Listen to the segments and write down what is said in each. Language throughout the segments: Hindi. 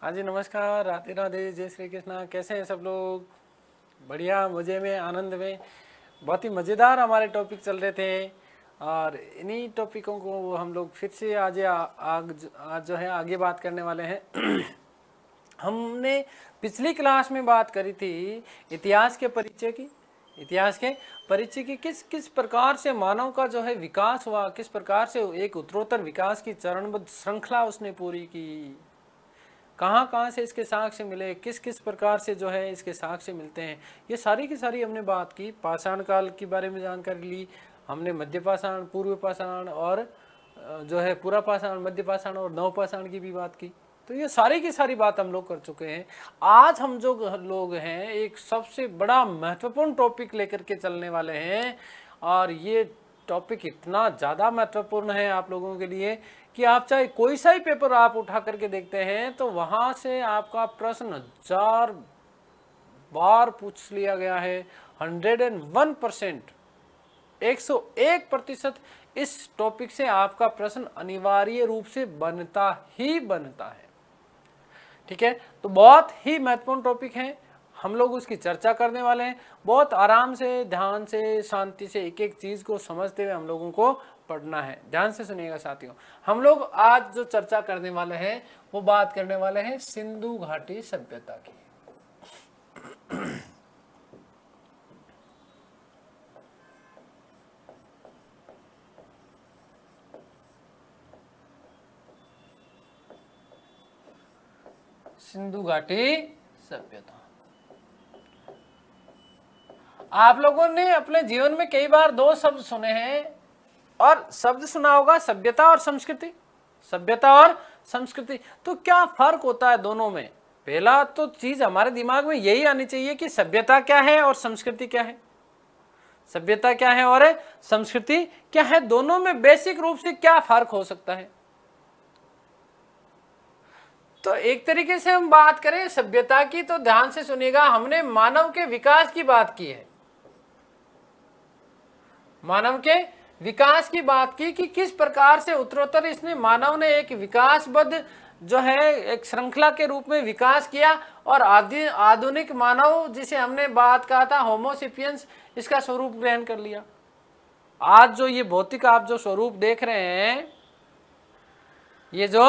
हाँ जी, नमस्कार, राधे राधे, जय श्री कृष्णा। कैसे हैं सब लोग? बढ़िया, मज़े में, आनंद में। बहुत ही मज़ेदार हमारे टॉपिक चल रहे थे और इन्हीं टॉपिकों को हम लोग फिर से आज जो है आगे बात करने वाले हैं। हमने पिछली क्लास में बात करी थी इतिहास के परिचय की। इतिहास के परिचय की किस किस प्रकार से मानव का जो है विकास हुआ, किस प्रकार से एक उत्तरोत्तर विकास की चरणबद्ध श्रृंखला उसने पूरी की, कहाँ कहाँ से इसके साक्ष्य मिले, किस किस प्रकार से जो है इसके साक्ष्य मिलते हैं, ये सारी की सारी हमने बात की। पाषाण काल के बारे में जानकारी ली हमने, मध्य पाषाण, पूर्व पाषाण और जो है पूरा पाषाण, मध्य पाषाण और नव पाषाण की भी बात की। तो ये सारी की सारी बात हम लोग कर चुके हैं। आज हम जो लोग हैं एक सबसे बड़ा महत्वपूर्ण टॉपिक लेकर के चलने वाले हैं और ये टॉपिक इतना ज़्यादा महत्वपूर्ण है आप लोगों के लिए कि आप चाहे कोई सा ही पेपर आप उठा करके देखते हैं तो वहाँ से आपका प्रश्न 1000 बार पूछ लिया गया है। 101%, 101% इस टॉपिक से आपका प्रश्न अनिवार्य रूप से बनता ही बनता है। ठीक है, तो बहुत ही महत्वपूर्ण टॉपिक है, हम लोग उसकी चर्चा करने वाले हैं। बहुत आराम से, ध्यान से, शांति से एक एक चीज को समझते हुए हम लोगों को पढ़ना है। ध्यान से सुनिएगा साथियों, हम लोग आज जो चर्चा करने वाले हैं वो बात करने वाले हैं सिंधु घाटी सभ्यता की। सिंधु घाटी सभ्यता आप लोगों ने अपने जीवन में कई बार दो शब्द सुने हैं और शब्द सुना होगा सभ्यता और संस्कृति। सभ्यता और संस्कृति, तो क्या फर्क होता है दोनों में? पहला तो चीज हमारे दिमाग में यही आनी चाहिए कि सभ्यता क्या है और संस्कृति क्या है। सभ्यता क्या है और संस्कृति क्या है, दोनों में बेसिक रूप से क्या फर्क हो सकता है। तो एक तरीके से हम बात करें सभ्यता की तो ध्यान से सुनिएगा, हमने मानव के विकास की बात की है। मानव के विकास की बात की कि किस प्रकार से उत्तरोत्तर इसने मानव ने एक विकासबद्ध जो है एक श्रृंखला के रूप में विकास किया और आधुनिक मानव जिसे हमने बात कहा था होमोसेपियंस, इसका स्वरूप ग्रहण कर लिया। आज जो ये भौतिक आप जो स्वरूप देख रहे हैं, ये जो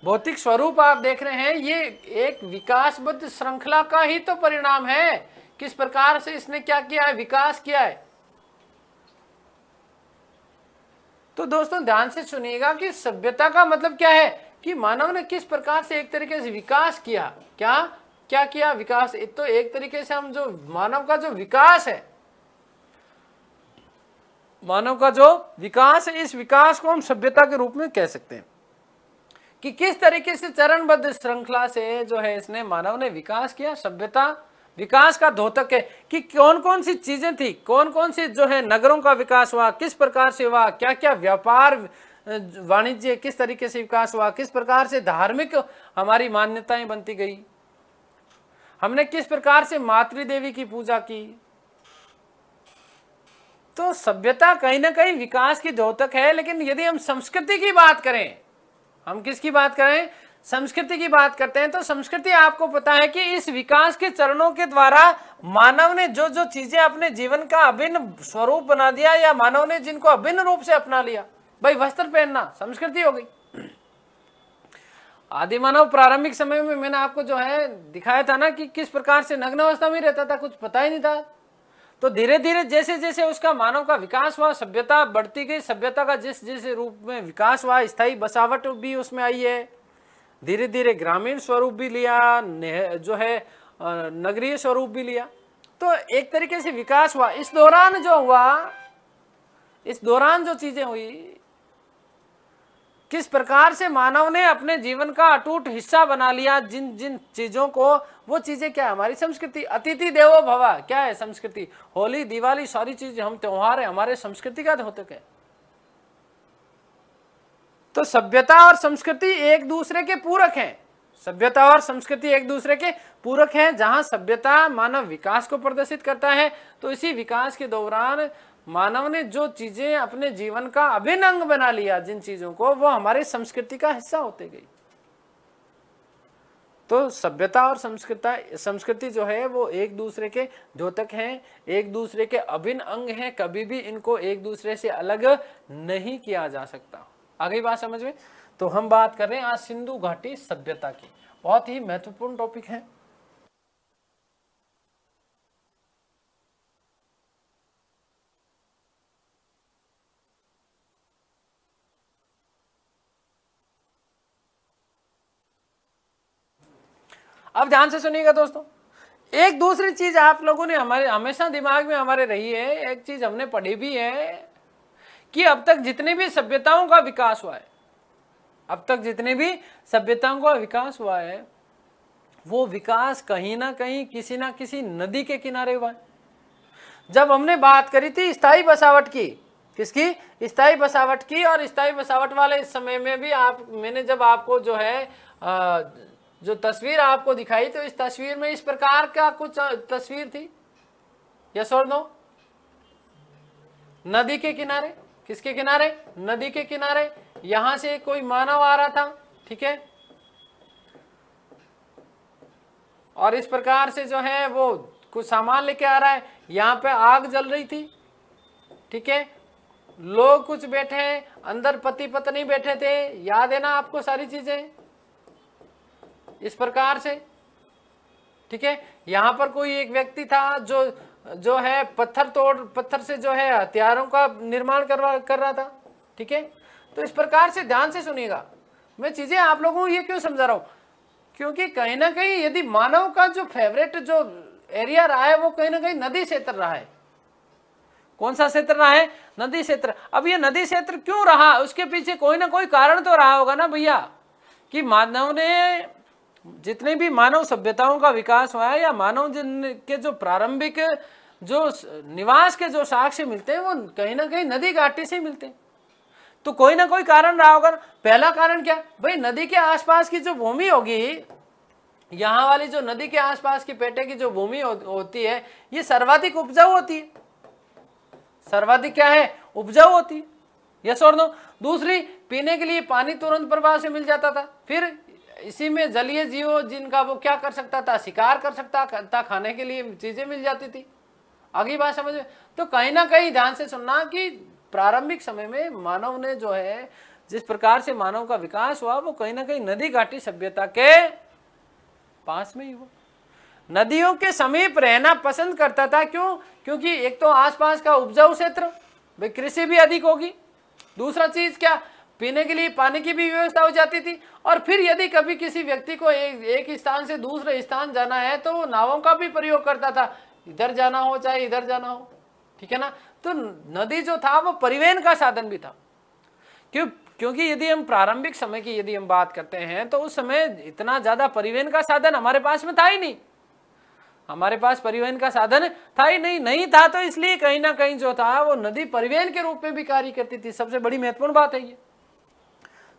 भौतिक स्वरूप आप देख रहे हैं, ये एक विकासबद्ध श्रृंखला का ही तो परिणाम है। किस प्रकार से इसने क्या किया है, विकास किया है। तो दोस्तों ध्यान से सुनिएगा कि सभ्यता का मतलब क्या है कि मानव ने किस प्रकार से एक तरीके से विकास किया। क्या क्या किया, विकास। तो एक तरीके से हम जो मानव का जो विकास है, मानव का जो विकास है, इस विकास को हम सभ्यता के रूप में कह सकते हैं कि किस तरीके से चरणबद्ध श्रृंखला से जो है इसने मानव ने विकास किया। सभ्यता विकास का द्योतक है कि कौन कौन सी चीजें थी, कौन कौन सी जो है नगरों का विकास हुआ, किस प्रकार से हुआ, क्या क्या व्यापार वाणिज्य किस तरीके से विकास हुआ, किस प्रकार से धार्मिक हमारी मान्यताएं बनती गई, हमने किस प्रकार से मातृदेवी की पूजा की। तो सभ्यता कहीं ना कहीं विकास की द्योतक है। लेकिन यदि हम संस्कृति की बात करें, हम किसकी बात करें, संस्कृति की बात करते हैं, तो संस्कृति आपको पता है कि इस विकास के चरणों के द्वारा मानव ने जो जो चीजें अपने जीवन का अभिन्न स्वरूप बना दिया या मानव ने जिनको अभिन्न रूप से अपना लिया, भाई वस्त्र पहनना संस्कृति हो गई। आदि मानव प्रारंभिक समय में मैंने आपको जो है दिखाया था ना कि किस प्रकार से नग्न अवस्था में रहता था, कुछ पता ही नहीं था। तो धीरे धीरे जैसे जैसे उसका मानव का विकास हुआ, सभ्यता बढ़ती गई, सभ्यता का जिस जिस रूप में विकास हुआ, स्थायी बसावट भी उसमें आई है, धीरे धीरे ग्रामीण स्वरूप भी लिया, जो है नगरीय स्वरूप भी लिया। तो एक तरीके से विकास हुआ। इस दौरान जो हुआ, इस दौरान जो चीजें हुई, किस प्रकार से मानव ने अपने जीवन का अटूट हिस्सा बना लिया जिन जिन चीजों को, वो चीजें क्या है, हमारी संस्कृति। अतिथि देवो भव क्या है, संस्कृति। होली, दिवाली, सारी चीजें हम त्योहार है, हमारे संस्कृति का द्योतक है। तो सभ्यता और संस्कृति एक दूसरे के पूरक हैं। सभ्यता और संस्कृति एक दूसरे के पूरक हैं। जहां सभ्यता मानव विकास को प्रदर्शित करता है, तो इसी विकास के दौरान मानव ने जो चीजें अपने जीवन का अभिन्न अंग बना लिया, जिन चीजों को, वो हमारी संस्कृति का हिस्सा होते गई। तो सभ्यता और संस्कृति जो है वो एक दूसरे के द्योतक हैं, एक दूसरे के अभिन्न अंग हैं, कभी भी इनको एक दूसरे से अलग नहीं किया जा सकता। आ गई बात समझ में? तो हम बात कर रहे हैं आज सिंधु घाटी सभ्यता की, बहुत ही महत्वपूर्ण टॉपिक है। अब ध्यान से सुनिएगा दोस्तों, एक दूसरी चीज आप लोगों ने हमारे हमेशा दिमाग में हमारे रही है, एक चीज हमने पढ़ी भी है कि अब तक जितने भी सभ्यताओं का विकास हुआ है, अब तक जितने भी सभ्यताओं का विकास हुआ है, वो विकास कहीं ना कहीं किसी ना किसी नदी के किनारे हुआ है। जब हमने बात करी थी स्थायी बसावट की, किसकी? स्थायी बसावट की। और स्थायी बसावट वाले इस समय में भी मैंने जब आपको जो है जो तस्वीर आपको दिखाई, तो इस तस्वीर में इस प्रकार का कुछ तस्वीर थी, यस और नो? नदी के किनारे, किसके किनारे? नदी के किनारे। यहां से कोई मानव आ रहा था, ठीक है, और इस प्रकार से जो है वो कुछ सामान लेके आ रहा है। यहां पे आग जल रही थी, ठीक है, लोग कुछ बैठे हैं, अंदर पति पत्नी बैठे थे, याद है ना आपको सारी चीजें, इस प्रकार से, ठीक है। यहां पर कोई एक व्यक्ति था जो है पत्थर से जो है हथियारों का निर्माण कर रहा था, ठीक है। तो इस प्रकार से ध्यान से सुनिएगा, मैं चीजें आप लोगों को ये क्यों समझा रहा हूं, क्योंकि कहीं ना कहीं यदि मानव का जो फेवरेट जो एरिया रहा है वो कहीं ना कहीं नदी क्षेत्र रहा है। कौन सा क्षेत्र रहा है? नदी क्षेत्र। अब ये नदी क्षेत्र क्यों रहा, उसके पीछे कोई ना कोई कारण तो रहा होगा ना भैया, कि मानव ने जितने भी मानव सभ्यताओं का विकास हुआ है, या मानव के जो प्रारंभिक जो निवास के जो साक्ष्य मिलते हैं वो कहीं ना कहीं नदी घाटी से मिलते हैं। तो कोई ना कोई कारण रहा होगा। पहला कारण क्या भाई, नदी के आसपास की जो भूमि होगी, यहाँ वाली जो नदी के आसपास की पेटे की जो भूमि होती है, ये सर्वाधिक उपजाऊ होती है। सर्वाधिक क्या है? उपजाऊ होती है, यस और नो? दूसरी, पीने के लिए पानी तुरंत प्रवाह से मिल जाता था। फिर इसी में जलीय जीव जिनका वो क्या कर सकता था, शिकार कर सकता था, खाने के लिए चीजें मिल जाती थी। अगली बात समझ में? तो कहीं ना कहीं ध्यान से सुनना कि प्रारंभिक समय में मानव ने जो है जिस प्रकार से मानव का विकास हुआ वो कहीं ना कहीं नदी घाटी सभ्यता के पास में ही हुआ। नदियों के समीप रहना पसंद करता था। क्यों? क्योंकि एक तो आसपास का उपजाऊ क्षेत्र, भाई कृषि भी अधिक होगी। दूसरा चीज क्या, पीने के लिए पानी की भी व्यवस्था हो जाती थी। और फिर यदि कभी किसी व्यक्ति को एक स्थान से दूसरे स्थान जाना है तो वो नावों का भी प्रयोग करता था, इधर जाना हो चाहे इधर जाना हो, ठीक है ना। तो नदी जो था वो परिवहन का साधन भी था। क्योंकि यदि हम प्रारंभिक समय की यदि हम बात करते हैं तो उस समय इतना ज्यादा परिवहन का साधन हमारे पास में था ही नहीं। हमारे पास परिवहन का साधन था ही नहीं था, तो इसलिए कहीं ना कहीं जो था वो नदी परिवहन के रूप में भी कार्य करती थी। सबसे बड़ी महत्वपूर्ण बात है ये।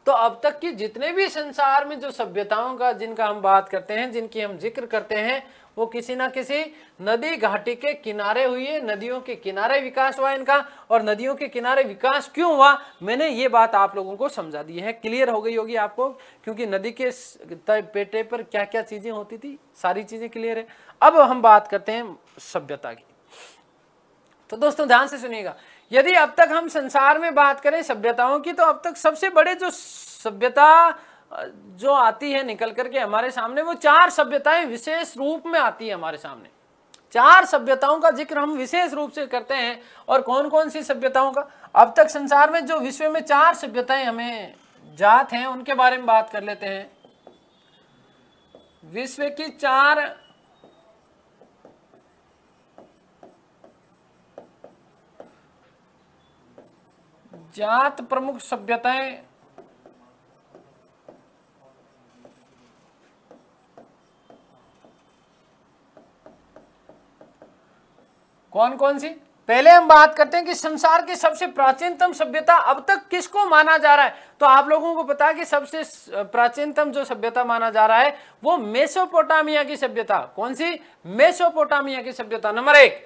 तो अब तक की जितने भी संसार में जो सभ्यताओं का जिनका हम बात करते हैं, जिनकी हम जिक्र करते हैं, वो किसी ना किसी नदी घाटी के किनारे हुई है। नदियों के किनारे विकास हुआ इनका। और नदियों के किनारे विकास क्यों हुआ, मैंने ये बात आप लोगों को समझा दी है, क्लियर हो गई होगी आपको। क्योंकि नदी के पेटे पर क्या क्या चीजें होती थी, सारी चीजें क्लियर है। अब हम बात करते हैं सभ्यता की। तो दोस्तों ध्यान से सुनिएगा, यदि अब तक हम संसार में बात करें सभ्यताओं की, तो अब तक सबसे बड़े जो सभ्यता जो आती है निकल करके हमारे सामने, वो 4 सभ्यताएं विशेष रूप में आती है हमारे सामने। 4 सभ्यताओं का जिक्र हम विशेष रूप से करते हैं। और कौन कौन सी सभ्यताओं का? अब तक संसार में जो विश्व में 4 सभ्यताएं हमें जात हैं उनके बारे में बात कर लेते हैं। विश्व की 4 जात प्रमुख सभ्यताएं कौन कौन सी? पहले हम बात करते हैं कि संसार की सबसे प्राचीनतम सभ्यता अब तक किसको माना जा रहा है। तो आप लोगों को पता है कि सबसे प्राचीनतम जो सभ्यता माना जा रहा है वो मेसोपोटामिया की सभ्यता। कौन सी? मेसोपोटामिया की सभ्यता नंबर 1।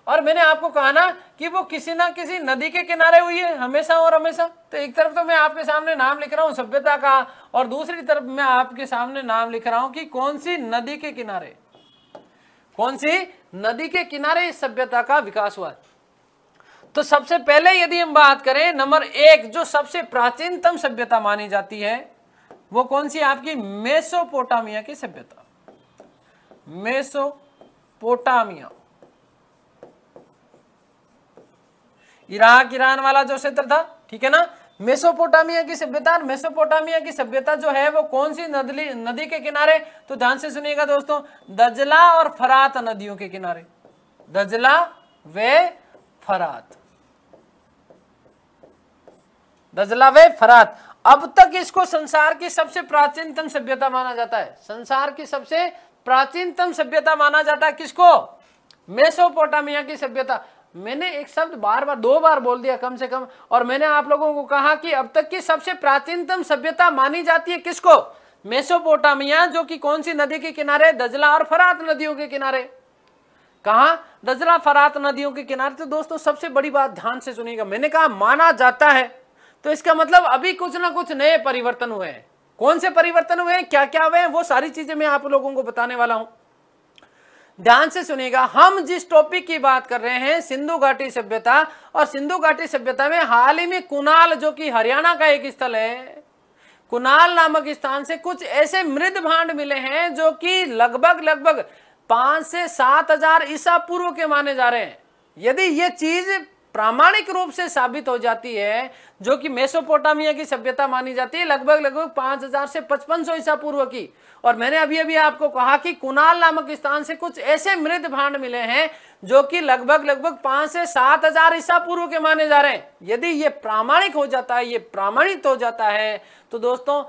और मैंने आपको कहा ना कि वो किसी ना किसी नदी के किनारे हुई है हमेशा और हमेशा। तो एक तरफ तो मैं आपके सामने नाम लिख रहा हूं सभ्यता का, और दूसरी तरफ मैं आपके सामने नाम लिख रहा हूं कि कौन सी नदी के किनारे, कौन सी नदी के किनारे इस सभ्यता का विकास हुआ। तो सबसे पहले यदि हम बात करें, नंबर 1 जो सबसे प्राचीनतम सभ्यता मानी जाती है वो कौन सी, आपकी मेसोपोटामिया की सभ्यता। मेसोपोटामिया, इराक ईरान वाला जो क्षेत्र था, ठीक है ना, मेसोपोटामिया की सभ्यता। मेसोपोटामिया की सभ्यता जो है वो कौन सी नदी के किनारे, तो ध्यान से सुनिएगा दोस्तों, दजला और फरात नदियों के किनारे, दजला व फरात, दजला व फरात। अब तक इसको संसार की सबसे प्राचीनतम सभ्यता माना जाता है, संसार की सबसे प्राचीनतम सभ्यता माना जाता है किसको, मेसोपोटामिया की सभ्यता। मैंने एक शब्द बार बार 2 बार बोल दिया कम से कम, और मैंने आप लोगों को कहा कि अब तक की सबसे प्राचीनतम सभ्यता मानी जाती है किसको, मेसोपोटामिया, जो कि कौन सी नदी के किनारे, दजला और फरात नदियों के किनारे। कहा, दजला फरात नदियों के किनारे। तो दोस्तों सबसे बड़ी बात ध्यान से सुनिएगा, मैंने कहा माना जाता है, तो इसका मतलब अभी कुछ ना कुछ नए परिवर्तन हुए हैं। कौन से परिवर्तन हुए हैं, क्या क्या हुए हैं, वो सारी चीजें मैं आप लोगों को बताने वाला हूं। ध्यान से सुनिएगा, हम जिस टॉपिक की बात कर रहे हैं सिंधु घाटी सभ्यता, और सिंधु घाटी सभ्यता में हाल ही में कुनाल, जो कि हरियाणा का एक स्थल है, कुनाल नामक स्थान से कुछ ऐसे मृद भांड मिले हैं जो कि लगभग 5 से 7 हजार ईसा पूर्व के माने जा रहे हैं। यदि ये चीज प्रामाणिक रूप से साबित हो जाती है, जो कि मेसोपोटामिया की सभ्यता मानी जाती है लगभग 5000 से 5500 ईसा पूर्व की, और मैंने अभी आपको कहा कि कुनाल नामक स्थान से कुछ ऐसे मृद भांड मिले हैं जो कि लगभग 5 से 7 हजार ईसा पूर्व के माने जा रहे हैं। यदि ये प्रामाणिक हो जाता है, ये प्रामाणित हो जाता है, तो दोस्तों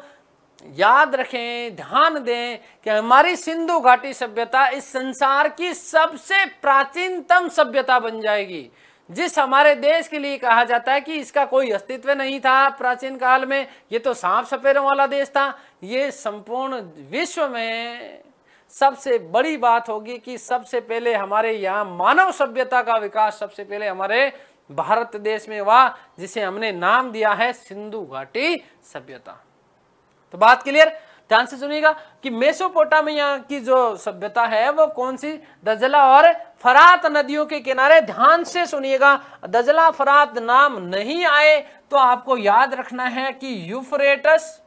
याद रखें, ध्यान दें कि हमारी सिंधु घाटी सभ्यता इस संसार की सबसे प्राचीनतम सभ्यता बन जाएगी। जिस हमारे देश के लिए कहा जाता है कि इसका कोई अस्तित्व नहीं था प्राचीन काल में, ये तो सांप सपेरों वाला देश था, ये संपूर्ण विश्व में सबसे बड़ी बात होगी कि सबसे पहले हमारे यहाँ मानव सभ्यता का विकास सबसे पहले हमारे भारत देश में हुआ, जिसे हमने नाम दिया है सिंधु घाटी सभ्यता। तो बात क्लियर, ध्यान से सुनिएगा कि मेसोपोटामिया की जो सभ्यता है वो कौन सी, दजला और फरात नदियों के किनारे। ध्यान से सुनिएगा, दजला फरात नाम नहीं आए तो आपको याद रखना है कि यूफ्रेटस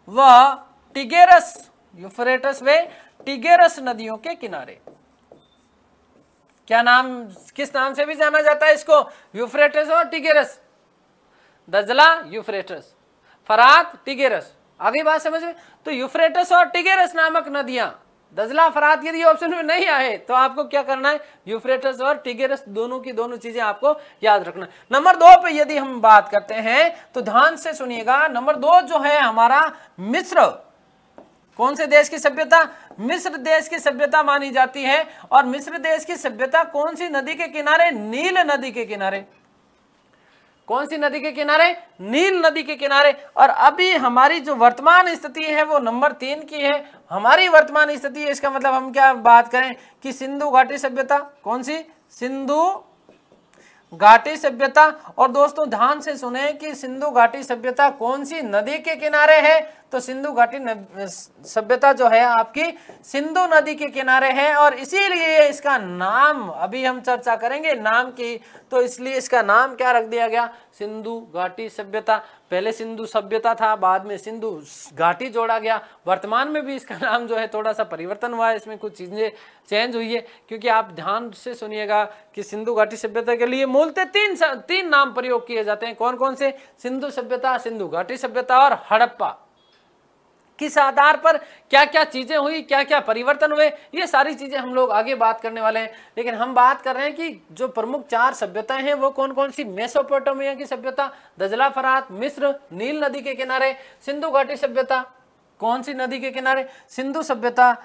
व टिगेरस, यूफ्रेटस व टिगेरस नदियों के किनारे। क्या नाम, किस नाम से भी जाना जाता है इसको, यूफ्रेटस और टिगेरस, दजला यूफ्रेटस, फरात टिगेरस। आगे बात समझ में, तो यूफ्रेटस और टिगेरस नामक नदियां, दजला फरात यदि ऑप्शन में नहीं आए तो आपको क्या करना है, यूफ्रेटस और टिगेरस दोनों की दोनों चीजें आपको याद रखना। नंबर 2 पे यदि हम बात करते हैं तो ध्यान से सुनिएगा, नंबर 2 जो है हमारा मिस्र, कौन से देश की सभ्यता, मिस्र देश की सभ्यता मानी जाती है। और मिस्र देश की सभ्यता कौन सी नदी के किनारे, नील नदी के किनारे। कौन सी नदी के किनारे, नील नदी के किनारे। और अभी हमारी जो वर्तमान स्थिति है वो नंबर 3 की है। हमारी वर्तमान स्थिति है, इसका मतलब हम क्या बात करें कि सिंधु घाटी सभ्यता, कौन सी, सिंधु घाटी सभ्यता। और दोस्तों ध्यान से सुने कि सिंधु घाटी सभ्यता कौन सी नदी के किनारे है, तो सिंधु घाटी सभ्यता जो है आपकी सिंधु नदी के किनारे है। और इसीलिए इसका नाम, अभी हम चर्चा करेंगे नाम की, तो इसलिए इसका नाम क्या रख दिया गया, सिंधु घाटी सभ्यता। पहले सिंधु सभ्यता था, बाद में सिंधु घाटी जोड़ा गया। वर्तमान में भी इसका नाम जो है थोड़ा सा परिवर्तन हुआ है, इसमें कुछ चीजें चेंज हुई है। क्योंकि आप ध्यान से सुनिएगा कि सिंधु घाटी सभ्यता के लिए मूलतः तीन नाम प्रयोग किए जाते हैं। कौन कौन से, सिंधु सभ्यता, सिंधु घाटी सभ्यता और हड़प्पा। किस आधार पर क्या क्या चीजें हुई, क्या क्या परिवर्तन हुए, ये सारी चीजें हम लोग आगे बात करने वाले हैं। लेकिन हम बात कर रहे हैं कि जो प्रमुख 4 सभ्यताएं हैं वो कौन कौन सी, मेसोपोटामिया की सभ्यता, दजला फरात, मिस्र, नील नदी के किनारे, सिंधु घाटी सभ्यता, कौन सी नदी के किनारे, सिंधु सभ्यता।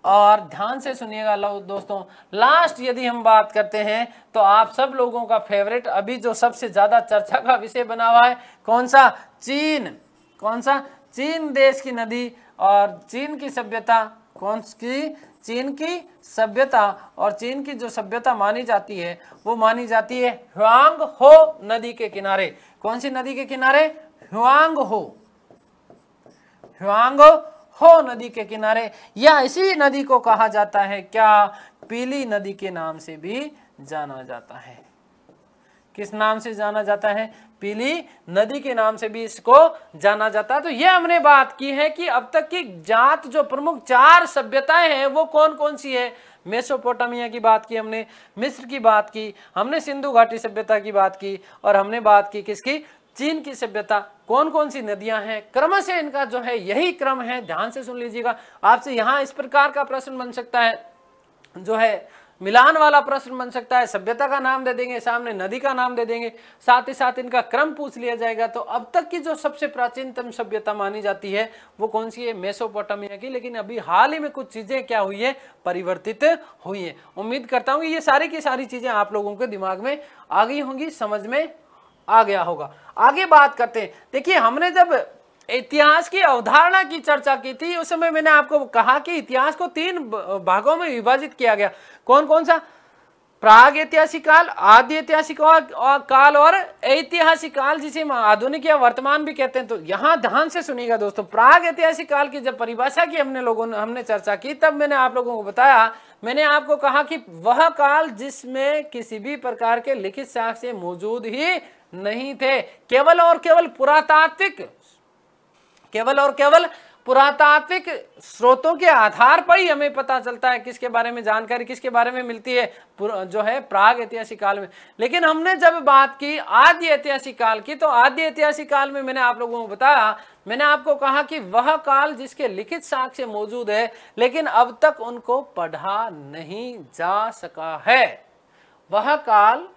और ध्यान से सुनिएगा दोस्तों, लास्ट यदि हम बात करते हैं तो आप सब लोगों का फेवरेट, अभी जो सबसे ज्यादा चर्चा का विषय बना हुआ है, कौन सा, चीन। कौन सा, चीन देश की नदी और चीन की सभ्यता कौन सी? चीन की सभ्यता। और चीन की जो सभ्यता मानी जाती है वो मानी जाती है ह्वांग हो नदी के किनारे। कौन सी नदी के किनारे? ह्वांग हो, ह्वांग हो नदी के किनारे। या इसी नदी को कहा जाता है क्या? पीली नदी के नाम से भी जाना जाता है। किस नाम से जाना जाता है? पीली नदी के नाम से भी इसको जाना जाता है। तो ये हमने बात की है कि अब तक की जात जो प्रमुख 4 सभ्यताएं हैं वो कौन कौन सी है। मेसोपोटामिया की बात की हमने, मिस्र की बात की हमने, सिंधु घाटी सभ्यता की बात की, और हमने बात की किसकी? चीन की सभ्यता। कौन कौन सी नदियां हैं, क्रम से इनका जो है यही क्रम है। ध्यान से सुन लीजिएगा। आपसे यहां इस प्रकार का प्रश्न बन सकता है, जो है मिलान वाला प्रश्न बन सकता है। सभ्यता का नाम दे देंगे, सामने नदी का नाम दे देंगे, साथ ही साथ इनका क्रम पूछ लिया जाएगा। तो अब तक की जो सबसे प्राचीनतम सभ्यता मानी जाती है वो कौन सी है? मेसोपोटामिया की। लेकिन अभी हाल ही में कुछ चीजें क्या हुई है? परिवर्तित हुई है। उम्मीद करता हूं कि ये सारी की सारी चीजें आप लोगों के दिमाग में आ गई होंगी, समझ में आ गया होगा। आगे बात करते हैं। देखिए, हमने जब इतिहास की अवधारणा की चर्चा की थी उस समय मैंने आपको कहा कि इतिहास को 3 भागों में विभाजित किया गया। कौन कौन सा? प्राग ऐतिहासिक काल, आदि ऐतिहासिक काल और ऐतिहासिक काल, जिसे हम आधुनिक या वर्तमान भी कहते हैं। तो यहां ध्यान से सुनिएगा दोस्तों। प्राग ऐतिहासिक काल की जब परिभाषा की हमने चर्चा की, तब मैंने आप लोगों को बताया, मैंने आपको कहा कि वह काल जिसमें किसी भी प्रकार के लिखित साक्ष्य मौजूद ही नहीं थे, केवल और केवल पुरातात्विक स्रोतों के आधार पर ही हमें पता चलता है किसके बारे में जानकारी, किसके बारे में मिलती है, जो है प्राग ऐतिहासिक काल में। लेकिन हमने जब बात की आदि ऐतिहासिक काल की, तो आदि ऐतिहासिक काल में मैंने आप लोगों को बताया, मैंने आपको कहा कि वह काल जिसके लिखित साक्ष्य मौजूद है लेकिन अब तक उनको पढ़ा नहीं जा सका है। वह काल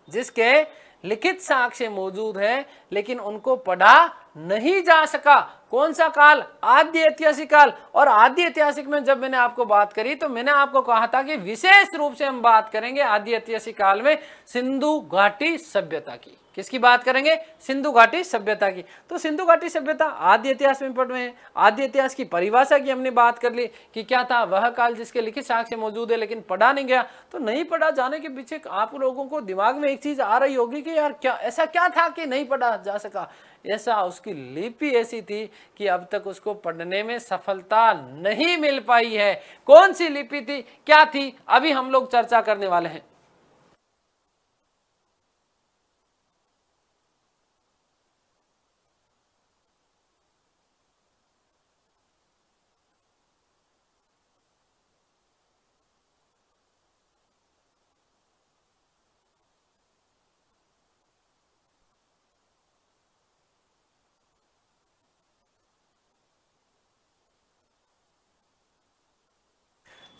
जिसके लिखित साक्ष्य मौजूद है लेकिन उनको पढ़ा नहीं जा सका। कौन सा काल? आदि ऐतिहासिक काल। और आदि ऐतिहासिक में जब मैंने आपको बात करी तो मैंने आपको कहा था कि विशेष रूप से हम बात करेंगे आदि ऐतिहासिक काल में सिंधु घाटी सभ्यता की। किसकी बात करेंगे? सिंधु घाटी सभ्यता की। तो सिंधु घाटी सभ्यता आदि इतिहास में पढ़ रहे हैं। आदि इतिहास की परिभाषा की हमने बात कर ली कि क्या था? वह काल जिसके लिखित साक्ष्य मौजूद है लेकिन पढ़ा नहीं गया। तो नहीं पढ़ा जाने के पीछे आप लोगों को दिमाग में एक चीज आ रही होगी कि यार क्या ऐसा क्या था कि नहीं पढ़ा जा सका? ऐसा उसकी लिपि ऐसी थी कि अब तक उसको पढ़ने में सफलता नहीं मिल पाई है। कौन सी लिपि थी, क्या थी, अभी हम लोग चर्चा करने वाले हैं।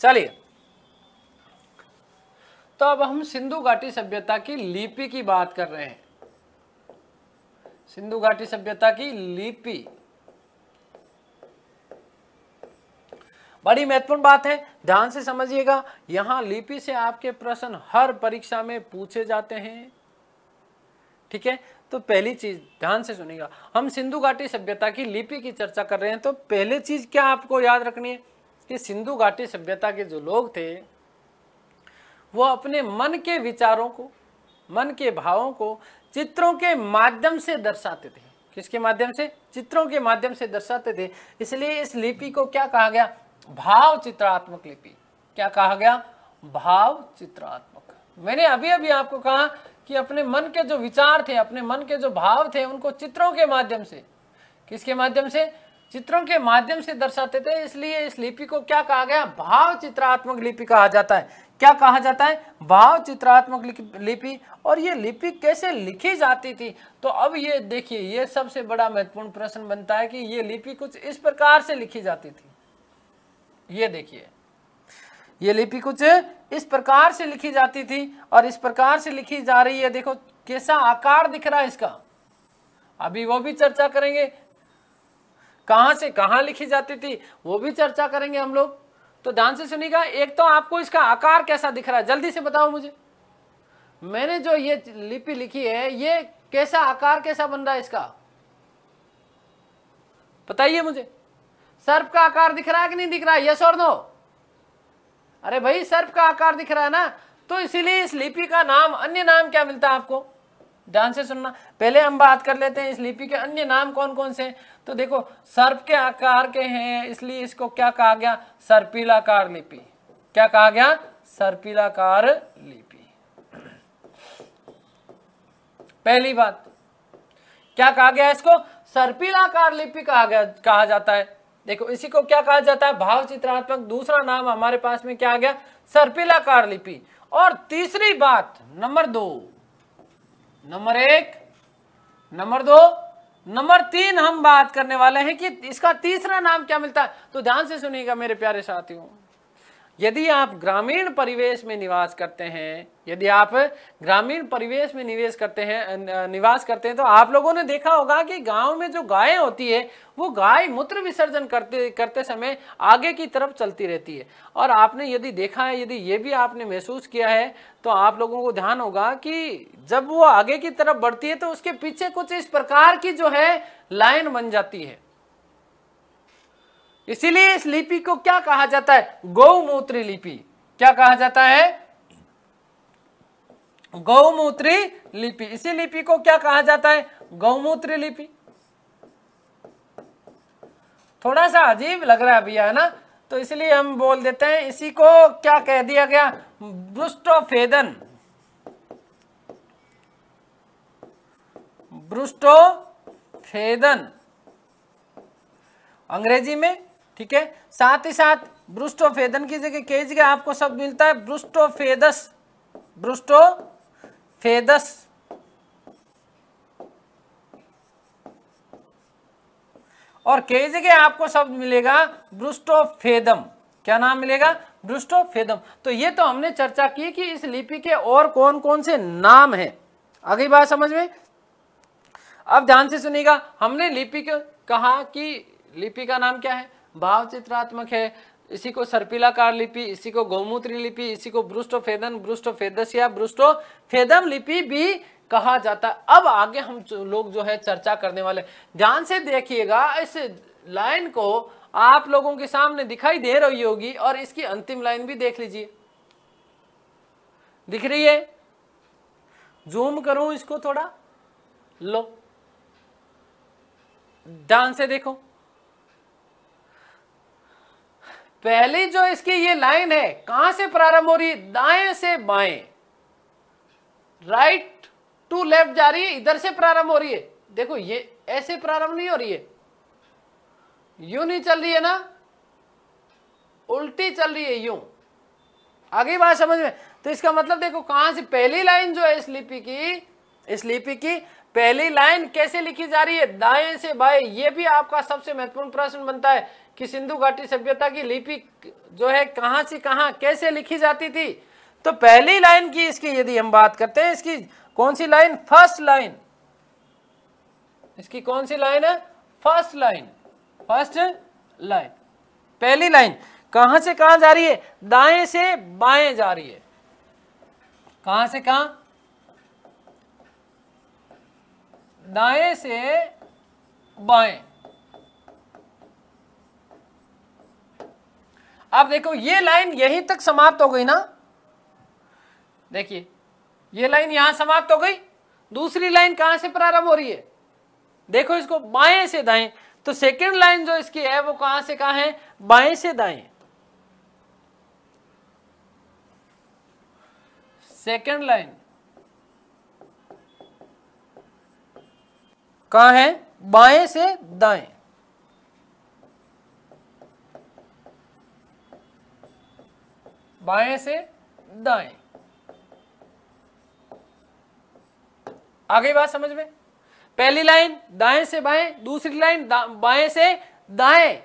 चलिए, तो अब हम सिंधु घाटी सभ्यता की लिपि की बात कर रहे हैं। सिंधु घाटी सभ्यता की लिपि बड़ी महत्वपूर्ण बात है, ध्यान से समझिएगा। यहां लिपि से आपके प्रश्न हर परीक्षा में पूछे जाते हैं, ठीक है। तो पहली चीज ध्यान से सुनिएगा, हम सिंधु घाटी सभ्यता की लिपि की चर्चा कर रहे हैं। तो पहले चीज क्या आपको याद रखनी है कि सिंधु घाटी सभ्यता के जो लोग थे वो अपने मन के विचारों को, मन के भावों को चित्रों के माध्यम से दर्शाते थे। किसके माध्यम से? चित्रों के माध्यम से दर्शाते थे। इसलिए इस लिपि को क्या कहा गया? भाव चित्रात्मक लिपि। क्या कहा गया? भाव चित्रात्मक। मैंने अभी अभी आपको कहा कि अपने मन के जो विचार थे, अपने मन के जो भाव थे, उनको चित्रों के माध्यम से, किसके माध्यम से? चित्रों के माध्यम से दर्शाते थे। इसलिए इस लिपि को क्या कहा गया? भाव चित्रात्मक लिपि कहा जाता है। क्या कहा जाता है? भाव चित्रात्मक लिपि। और ये लिपि कैसे लिखी जाती थी? तो अब ये देखिए, ये सबसे बड़ा महत्वपूर्ण प्रश्न बनता है कि ये लिपि कुछ इस प्रकार से लिखी जाती थी। ये देखिए, ये लिपि कुछ इस प्रकार से लिखी जाती थी और इस प्रकार से लिखी जा रही है। देखो कैसा आकार दिख रहा है इसका, अभी वो भी चर्चा करेंगे। कहां से कहां लिखी जाती थी वो भी चर्चा करेंगे हम लोग। तो ध्यान से सुनिएगा। एक तो आपको इसका आकार कैसा दिख रहा है, जल्दी से बताओ मुझे। मैंने जो ये लिपि लिखी है, ये कैसा आकार कैसा बन रहा है इसका, बताइए मुझे। सर्प का आकार दिख रहा है कि नहीं दिख रहा है? यस और नो? अरे भाई सर्प का आकार दिख रहा है ना, तो इसीलिए इस लिपि का नाम, अन्य नाम क्या मिलता है आपको? ध्यान से सुनना, पहले हम बात कर लेते हैं इस लिपि के अन्य नाम कौन कौन से। तो देखो सर्प के आकार के हैं, इसलिए इसको क्या कहा गया? सर्पिलाकार लिपि। क्या कहा गया? सर्पिलाकार लिपि। पहली बात क्या कहा गया? इसको सर्पिलाकार लिपि कहा जाता है। देखो इसी को क्या कहा जाता है? भाव चित्रात्मक। दूसरा नाम हमारे पास में क्या आ गया? सर्पिलाकार लिपि। और तीसरी बात, नंबर 2, नंबर 1, नंबर 2, नंबर 3 हम बात करने वाले हैं कि इसका तीसरा नाम क्या मिलता है। तो ध्यान से सुनिएगा मेरे प्यारे साथियों, यदि आप ग्रामीण परिवेश में निवास करते हैं, यदि आप ग्रामीण परिवेश में निवास करते हैं तो आप लोगों ने देखा होगा कि गांव में जो गायें होती है वो गाय मूत्र विसर्जन करते समय आगे की तरफ चलती रहती है। और आपने यदि देखा है, यदि ये भी आपने महसूस किया है, तो आप लोगों को ध्यान होगा कि जब वो आगे की तरफ बढ़ती है तो उसके पीछे कुछ इस प्रकार की जो है लाइन बन जाती है। इसीलिए इस लिपि को क्या कहा जाता है? गौमूत्री लिपि। क्या कहा जाता है? गौमूत्री लिपि। इसी लिपि को क्या कहा जाता है? गौमूत्री लिपि। थोड़ा सा अजीब लग रहा है भैया, है ना, तो इसलिए हम बोल देते हैं, इसी को क्या कह दिया गया? ब्रुस्टोफेदन। ब्रुस्टोफेदन अंग्रेजी में, ठीक है। साथ ही साथ ब्रुस्टोफेदन की जगह के जगह आपको शब्द मिलता है ब्रुस्टोफेदस। ब्रुस्टोफेदस। और के जगह आपको शब्द मिलेगा ब्रुस्टोफेदम। क्या नाम मिलेगा? ब्रुस्टोफेदम। तो ये तो हमने चर्चा की कि इस लिपि के और कौन कौन से नाम हैं। अगली बात समझ में? अब ध्यान से सुनिएगा, हमने लिपि को कहा कि लिपि का नाम क्या है? भाव चित्रात्मक है। इसी को सर्पिलाकार लिपि, इसी को गौमूत्री लिपि, इसी को ब्रुस्टोफेदन, ब्रुस्टोफेदस या ब्रुस्टोफेदम लिपि भी कहा जाता है। अब आगे हम लोग जो है चर्चा करने वाले, ध्यान से देखिएगा, इस लाइन को आप लोगों के सामने दिखाई दे रही होगी और इसकी अंतिम लाइन भी देख लीजिए, दिख रही है? जूम करूं इसको थोड़ा, लो ध्यान से देखो। पहली जो इसकी ये लाइन है कहां से प्रारंभ हो रही है? दाएं से बाएं, राइट टू लेफ्ट जा रही है, इधर से प्रारंभ हो रही है। देखो ये ऐसे प्रारंभ नहीं हो रही है, यूं नहीं चल रही है ना, उल्टी चल रही है, यूं। आगे बात समझ में? तो इसका मतलब देखो कहां से पहली लाइन जो है इस लिपि की पहली लाइन कैसे लिखी जा रही है? दाएं से बाएं। ये भी आपका सबसे महत्वपूर्ण प्रश्न बनता है कि सिंधु घाटी सभ्यता की लिपि जो है कहां से कहां कैसे लिखी जाती थी। तो पहली लाइन की इसकी यदि हम बात करते हैं, इसकी कौन सी लाइन? First line. इसकी कौन सी लाइन है? First line. फर्स्ट लाइन, पहली लाइन कहां से कहां जा रही है? दाएं से बाएं जा रही है। कहां से कहां? दाएं से बाएं। अब देखो ये लाइन यहीं तक समाप्त हो गई ना, देखिए ये लाइन यहां समाप्त हो गई। दूसरी लाइन कहां से प्रारंभ हो रही है? देखो इसको बाएं से दाएं, तो सेकंड लाइन जो इसकी है वो कहां से कहां है? बाएं से दाएं। सेकंड लाइन कहां है? बाएं से दाएं। बाएं से दाएं। आगे बात समझ में? पहली लाइन दाएं से बाएं, दूसरी लाइन बाएं से दाएं।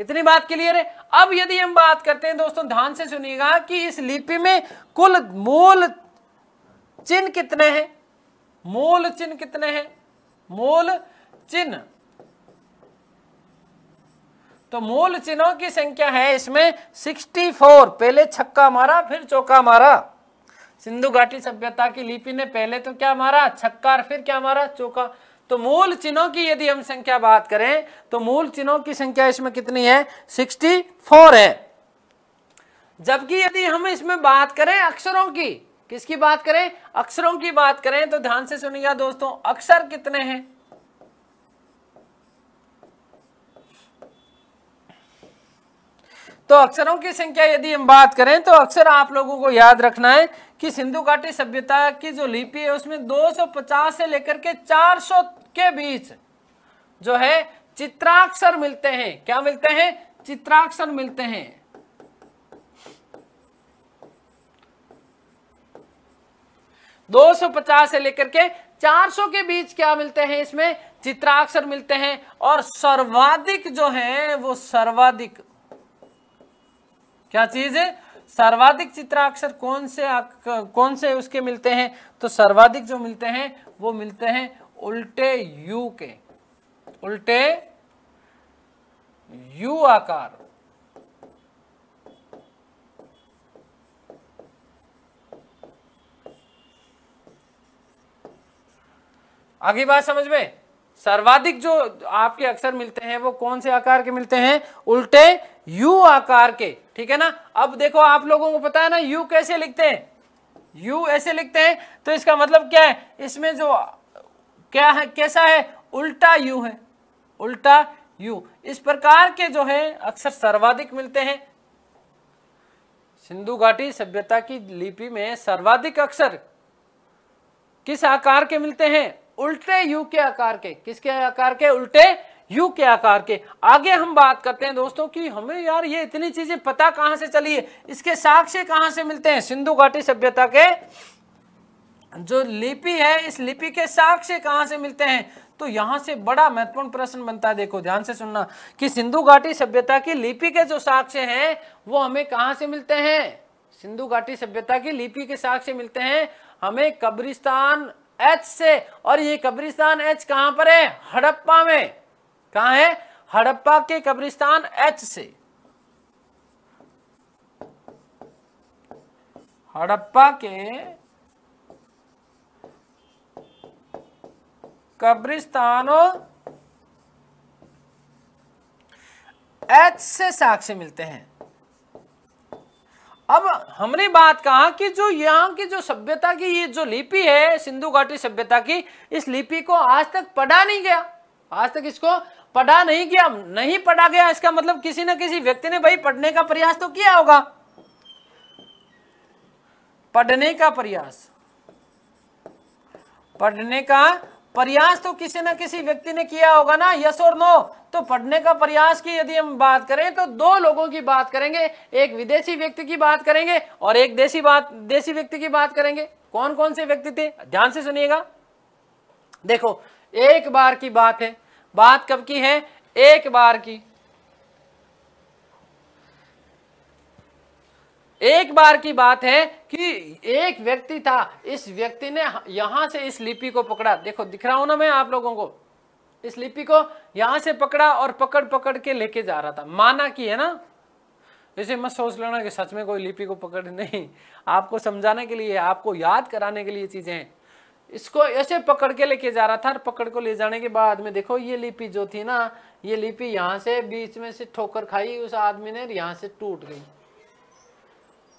इतनी बात क्लियर है? अब यदि हम बात करते हैं दोस्तों, ध्यान से सुनिएगा कि इस लिपि में कुल मूल चिन्ह कितने हैं? मूल चिन्ह कितने हैं? मूल चिन्ह, तो मूल चिन्हों की संख्या है इसमें 64। पहले छक्का मारा फिर चौका मारा। सिंधु घाटी सभ्यता की लिपि ने पहले तो क्या मारा? छक्का, फिर क्या मारा? चौका। तो मूल चिन्हों की यदि हम संख्या बात करें तो मूल चिन्हों की संख्या इसमें कितनी है, 64 है। जबकि यदि हम इसमें बात करें अक्षरों की, किसकी बात करें, अक्षरों की बात करें, तो ध्यान से सुनिएगा दोस्तों, अक्षर कितने हैं, तो अक्षरों की संख्या यदि हम बात करें तो अक्षर आप लोगों को याद रखना है कि सिंधु घाटी सभ्यता की जो लिपि है उसमें 250 से लेकर के 400 के बीच जो है चित्राक्षर मिलते हैं। क्या मिलते हैं, चित्राक्षर मिलते हैं। 250 से लेकर के 400 के बीच क्या मिलते हैं, इसमें चित्राक्षर मिलते हैं। और सर्वाधिक जो है वो सर्वाधिक क्या चीज है, सर्वाधिक चित्राक्षर कौन से उसके मिलते हैं, तो सर्वाधिक जो मिलते हैं वो मिलते हैं उल्टे यू के, उल्टे यू आकार। आगे बात समझ में, सर्वाधिक जो आपके अक्षर मिलते हैं वो कौन से आकार के मिलते हैं, उल्टे यू आकार के, ठीक है ना। अब देखो आप लोगों को पता है ना यू कैसे लिखते हैं, यू ऐसे लिखते हैं, तो इसका मतलब क्या है, इसमें जो क्या है, कैसा है, उल्टा यू है, उल्टा यू। इस प्रकार के जो है अक्षर सर्वाधिक मिलते हैं। सिंधु घाटी सभ्यता की लिपि में सर्वाधिक अक्षर किस आकार के मिलते हैं, उल्टे यू के आकार के। किसके आकार के, उल्टे यू के आकार के। आगे हम बात करते हैं दोस्तों कि हमें यार ये इतनी चीजें पता कहां से चली है, इसके साक्ष्य कहां से मिलते हैं, सिंधु घाटी सभ्यता के जो लिपि है इस लिपि के साक्ष्य कहां से मिलते हैं। तो यहां से बड़ा महत्वपूर्ण प्रश्न बनता है, देखो ध्यान से सुनना, कि सिंधु घाटी सभ्यता की लिपि के जो साक्ष्य हैं वो हमें कहां से मिलते हैं, सिंधु घाटी सभ्यता की लिपि के साक्ष्य मिलते हैं हमें कब्रिस्तान एच से। और ये कब्रिस्तान एच कहां पर है, हड़प्पा में। कहां है, हड़प्पा के कब्रिस्तान एच से, हड़प्पा के कब्रिस्तानों एच से साक्ष्य मिलते हैं। अब हमने बात कहा कि जो यहाँ की जो सभ्यता की ये जो लिपि है सिंधु घाटी सभ्यता की, इस लिपि को आज तक पढ़ा नहीं गया, आज तक इसको पढ़ा नहीं गया। नहीं पढ़ा गया इसका मतलब किसी न किसी व्यक्ति ने भाई पढ़ने का प्रयास तो किया होगा, पढ़ने का प्रयास, पढ़ने का प्रयास तो किसी न किसी व्यक्ति ने किया होगा ना, यस और नो। तो पढ़ने का प्रयास की यदि हम बात करें तो दो लोगों की बात करेंगे, एक विदेशी व्यक्ति की बात करेंगे और एक देसी व्यक्ति की बात करेंगे। कौन कौन से व्यक्ति थे, ध्यान से सुनिएगा। देखो एक बार की बात है, बात कब की है, एक बार की, एक बार की बात है कि एक व्यक्ति था, इस व्यक्ति ने यहां से इस लिपि को पकड़ा। देखो दिख रहा हूं ना मैं आप लोगों को, इस लिपि को यहां से पकड़ा और पकड़ पकड़ के लेके जा रहा था। माना कि है ना, ऐसे मत सोच लेना कि सच में कोई लिपि को पकड़, नहीं, आपको समझाने के लिए, आपको याद कराने के लिए चीजें हैं। इसको ऐसे पकड़ के लेके जा रहा था और पकड़ को ले जाने के बाद में देखो ये लिपि जो थी ना, ये लिपि यहां से बीच में से ठोकर खाई उस आदमी ने, यहां से टूट गई,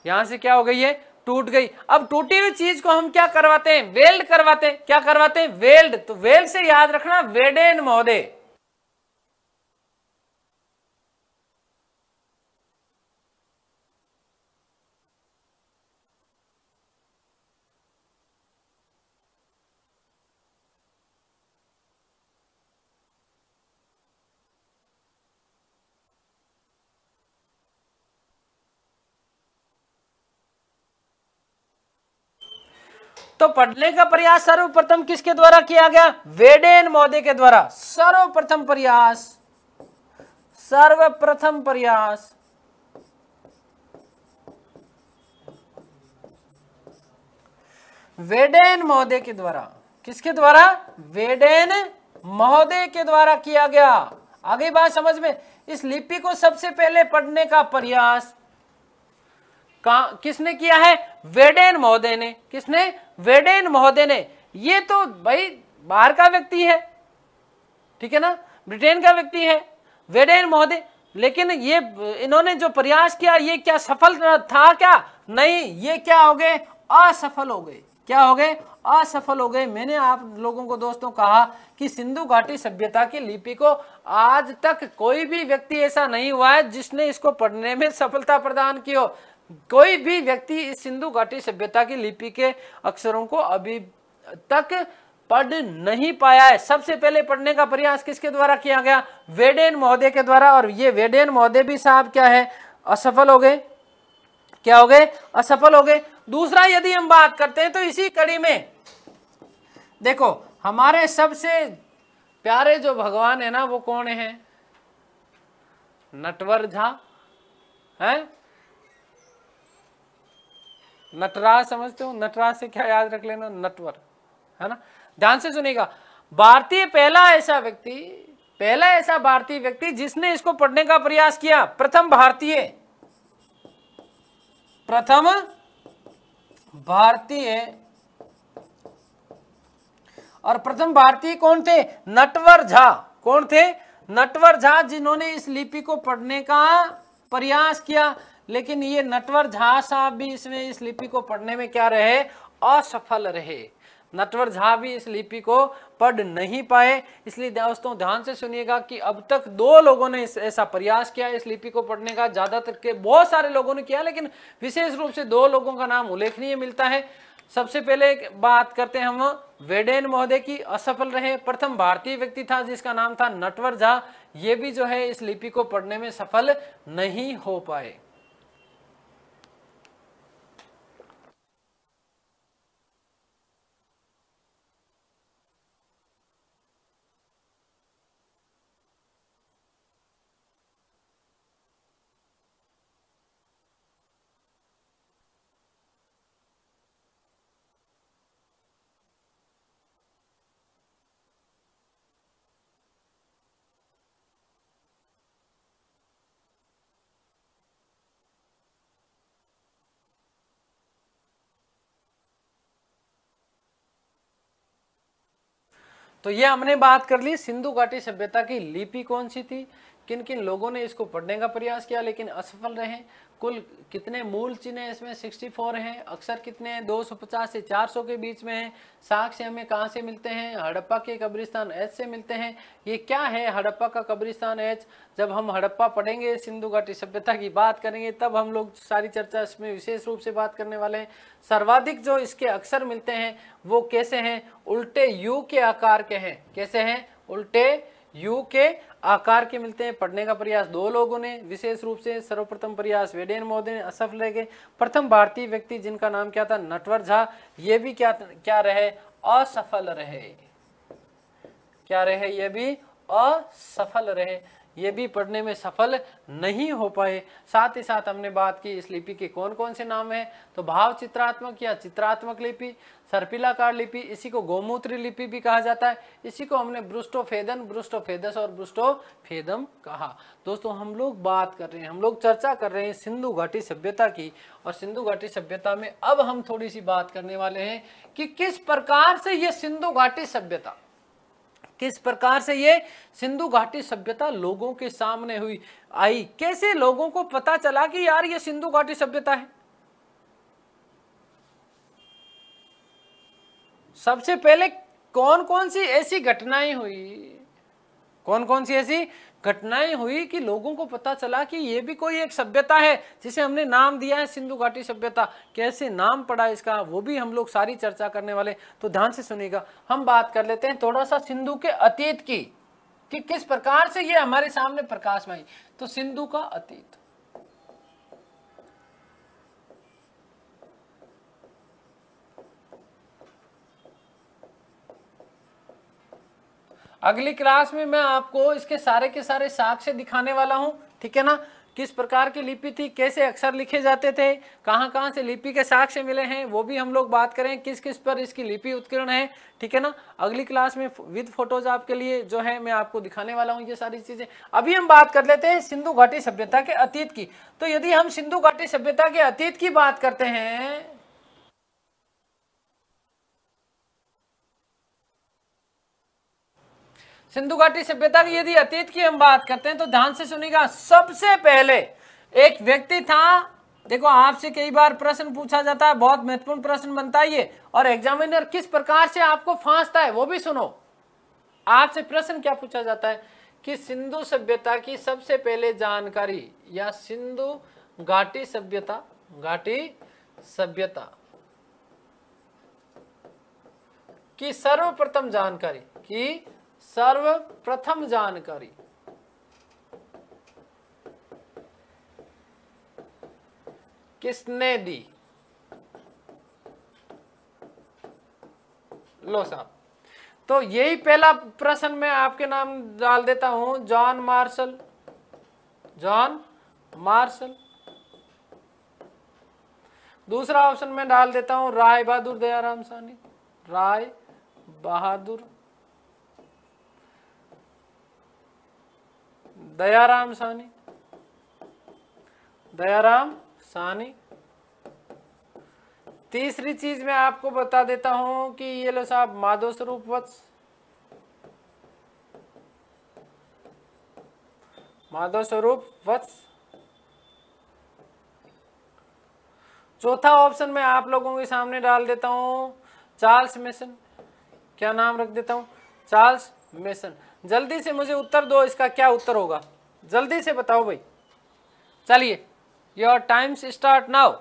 यहां से क्या हो गई है, टूट गई। अब टूटी हुई चीज को हम क्या करवाते हैं, वेल्ड करवाते हैं। क्या करवाते हैं, वेल्ड। तो वेल्ड से याद रखना वेडेन महोदय, तो पढ़ने का प्रयास सर्वप्रथम किसके द्वारा किया गया, वेडेन महोदय के द्वारा। सर्वप्रथम प्रयास, सर्वप्रथम प्रयास वेडेन महोदय के द्वारा। किसके द्वारा, वेडेन महोदय के द्वारा किया गया। आगे बात समझ में, इस लिपि को सबसे पहले पढ़ने का प्रयास किसने किया है, वेडेन महोदय ने। किसने, वेडेन महोदय ने। ये तो भाई बाहर का व्यक्ति है, ठीक है ना, ब्रिटेन का व्यक्ति है वेडेन महोदय। लेकिन ये इन्होंने जो प्रयास किया ये क्या सफल था क्या? नहीं, ये क्या हो गए? असफल हो गए। क्या हो गए? असफल हो गए। मैंने आप लोगों को दोस्तों कहा कि सिंधु घाटी सभ्यता की लिपि को आज तक कोई भी व्यक्ति ऐसा नहीं हुआ है जिसने इसको पढ़ने में सफलता प्रदान की हो। कोई भी व्यक्ति इस सिंधु घाटी सभ्यता की लिपि के अक्षरों को अभी तक पढ़ नहीं पाया है। सबसे पहले पढ़ने का प्रयास किसके द्वारा किया गया? वेडेन महोदय के द्वारा। और ये वेडेन महोदय भी साहब क्या है? असफल हो गए। क्या हो गए? असफल हो गए। दूसरा, यदि हम बात करते हैं तो इसी कड़ी में देखो हमारे सबसे प्यारे जो भगवान है ना वो कौन है? नटवर झा है। नटराज समझते हो? नटराज से क्या याद रख लेना? नटवर, है ना। ध्यान से सुनिएगा, भारतीय पहला ऐसा भारतीय व्यक्ति जिसने इसको पढ़ने का प्रयास किया। प्रथम भारतीय और प्रथम भारतीय कौन थे? नटवर झा। कौन थे? नटवर झा, जिन्होंने इस लिपि को पढ़ने का प्रयास किया। लेकिन ये नटवर झा साहब भी इसमें इस लिपि को पढ़ने में क्या रहे? असफल रहे। नटवर झा भी इस लिपि को पढ़ नहीं पाए। इसलिए दोस्तों ध्यान से सुनिएगा कि अब तक 2 लोगों ने ऐसा प्रयास किया इस लिपि को पढ़ने का। ज्यादातर के बहुत सारे लोगों ने किया, लेकिन विशेष रूप से 2 लोगों का नाम उल्लेखनीय मिलता है। सबसे पहले बात करते हैं हम वेडेन महोदय की, असफल रहे। प्रथम भारतीय व्यक्ति था जिसका नाम था नटवर झा, ये भी जो है इस लिपि को पढ़ने में सफल नहीं हो पाए। तो ये हमने बात कर ली सिंधु घाटी सभ्यता की लिपि कौन सी थी, किन किन लोगों ने इसको पढ़ने का प्रयास किया लेकिन असफल रहे। कुल कितने मूल चिन्ह हैं इसमें? 64 हैं। अक्षर कितने हैं? 250 से 400 के बीच में हैं। साक्ष्य हमें कहाँ से मिलते हैं? हड़प्पा के कब्रिस्तान एच से मिलते हैं। ये क्या है हड़प्पा का कब्रिस्तान एच? जब हम हड़प्पा पढ़ेंगे, सिंधु घाटी सभ्यता की बात करेंगे, तब हम लोग सारी चर्चा इसमें विशेष रूप से बात करने वाले हैं। सर्वाधिक जो इसके अक्षर मिलते हैं वो कैसे हैं? उल्टे यू के आकार के हैं। कैसे हैं? उल्टे यू के आकार के मिलते हैं। पढ़ने का प्रयास 2 लोगों ने विशेष रूप से, सर्वप्रथम प्रयास वेडेन महोदय ने, असफल रह गए। प्रथम भारतीय व्यक्ति जिनका नाम क्या था? नटवर झा, ये भी क्या रहे? असफल रहे। क्या रहे? ये भी असफल रहे। ये भी पढ़ने में सफल नहीं हो पाए। साथ ही साथ हमने बात की इस लिपि के कौन कौन से नाम हैं? तो भाव चित्रात्मक या चित्रात्मक लिपि, सर्पिलाकार लिपि, इसी को गोमूत्री लिपि भी कहा जाता है। इसी को हमने ब्रुस्टोफेदन, ब्रुस्टोफेदस और ब्रुस्टोफेदम कहा। दोस्तों हम लोग बात कर रहे हैं, हम लोग चर्चा कर रहे हैं सिंधु घाटी सभ्यता की। और सिंधु घाटी सभ्यता में अब हम थोड़ी सी बात करने वाले हैं कि किस प्रकार से ये सिंधु घाटी सभ्यता, किस प्रकार से ये सिंधु घाटी सभ्यता लोगों के सामने हुई आई, कैसे लोगों को पता चला कि यार ये सिंधु घाटी सभ्यता है। सबसे पहले कौन कौन सी ऐसी घटनाएं हुई, कौन कौन सी ऐसी घटनाएं हुई कि लोगों को पता चला कि ये भी कोई एक सभ्यता है जिसे हमने नाम दिया है सिंधु घाटी सभ्यता। कैसे नाम पड़ा इसका वो भी हम लोग सारी चर्चा करने वाले। तो ध्यान से सुनिएगा। हम बात कर लेते हैं थोड़ा सा सिंधु के अतीत की, कि किस प्रकार से ये हमारे सामने प्रकाश में आई। तो सिंधु का अतीत, अगली क्लास में मैं आपको इसके सारे के सारे साक्ष्य दिखाने वाला हूं, ठीक है ना। किस प्रकार की लिपि थी, कैसे अक्षर लिखे जाते थे, कहां कहां से लिपि के साक्ष्य मिले हैं, वो भी हम लोग बात करें। किस किस पर इसकी लिपि उत्कीर्ण है, ठीक है ना। अगली क्लास में विद फोटोज आपके लिए जो है मैं आपको दिखाने वाला हूं ये सारी चीजें। अभी हम बात कर लेते हैं सिंधु घाटी सभ्यता के अतीत की। तो यदि हम सिंधु घाटी सभ्यता के अतीत की बात करते हैं, सिंधु घाटी सभ्यता की यदि अतीत की हम बात करते हैं तो ध्यान से सुनिएगा, सबसे पहले एक व्यक्ति था। देखो आपसे कई बार प्रश्न पूछा जाता है, बहुत महत्वपूर्ण प्रश्न बनता है ये, और एग्जामिनर किस प्रकार से आपको फांसता है वो भी सुनो। आपसे प्रश्न क्या पूछा जाता है कि सिंधु सभ्यता की सबसे पहले जानकारी या सिंधु घाटी सभ्यता, घाटी सभ्यता की सर्वप्रथम जानकारी, की सर्वप्रथम जानकारी किसने दी? लो साहब, तो यही पहला प्रश्न मैं आपके नाम डाल देता हूं, जॉन मार्शल, जॉन मार्शल। दूसरा ऑप्शन में डाल देता हूं राय बहादुर दयाराम साहनी, राय बहादुर दयाराम साहनी, दयाराम साहनी। तीसरी चीज मैं आपको बता देता हूं कि ये लो साहब, माधव स्वरूप वत्स, माधव स्वरूप वत्स। चौथा ऑप्शन मैं आप लोगों के सामने डाल देता हूं चार्ल्स मेसन। क्या नाम रख देता हूं? Charles mason. जल्दी से मुझे उत्तर दो, इसका क्या उत्तर होगा, जल्दी से बताओ भाई। चलिए, योर टाइम्स स्टार्ट नाउ।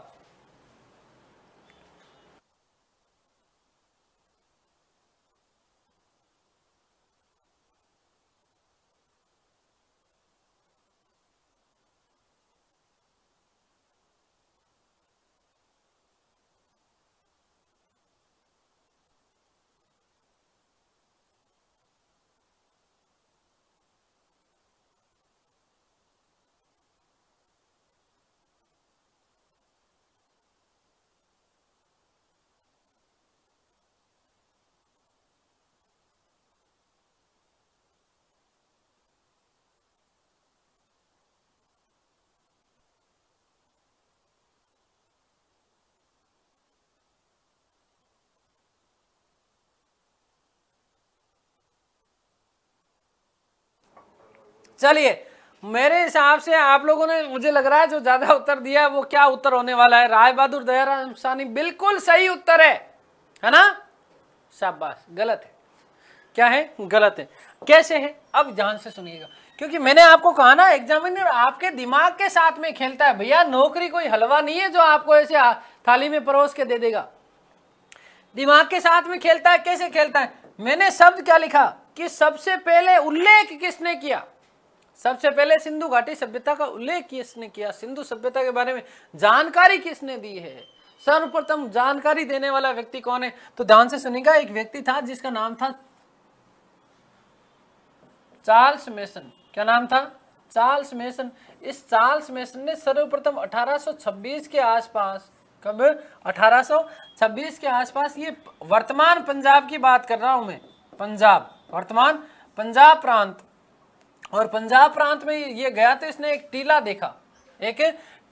चलिए, मेरे हिसाब से आप लोगों ने, मुझे लग रहा है जो ज्यादा उत्तर दिया है वो क्या उत्तर होने वाला है, राय बहादुर दयाराम साहनी बिल्कुल सही उत्तर है ना? शाबाश, गलत है। क्या है? गलत है। कैसे है? अब ध्यान से सुनिएगा, क्योंकि मैंने आपको कहा ना, एग्जामिनर आपके दिमाग के साथ में खेलता है भैया। नौकरी कोई हलवा नहीं है जो आपको ऐसे थाली में परोस के दे देगा, दिमाग के साथ में खेलता है। कैसे खेलता है? मैंने शब्द क्या लिखा कि सबसे पहले उल्लेख किसने किया, सबसे पहले सिंधु घाटी सभ्यता का उल्लेख किसने किया, सिंधु सभ्यता के बारे में जानकारी किसने दी है, सर्वप्रथम जानकारी देने वाला व्यक्ति कौन है? तो ध्यान से सुनिएगा, एक व्यक्ति था जिसका नाम था चार्ल्स मेसन। क्या नाम था? Charles mason. इस चार्ल्स मेसन ने सर्वप्रथम 1826 के आसपास, कब? 1826 के आसपास, ये वर्तमान पंजाब की बात कर रहा हूं मैं, पंजाब, वर्तमान पंजाब प्रांत। और पंजाब प्रांत में ये गया तो इसने एक टीला देखा, एक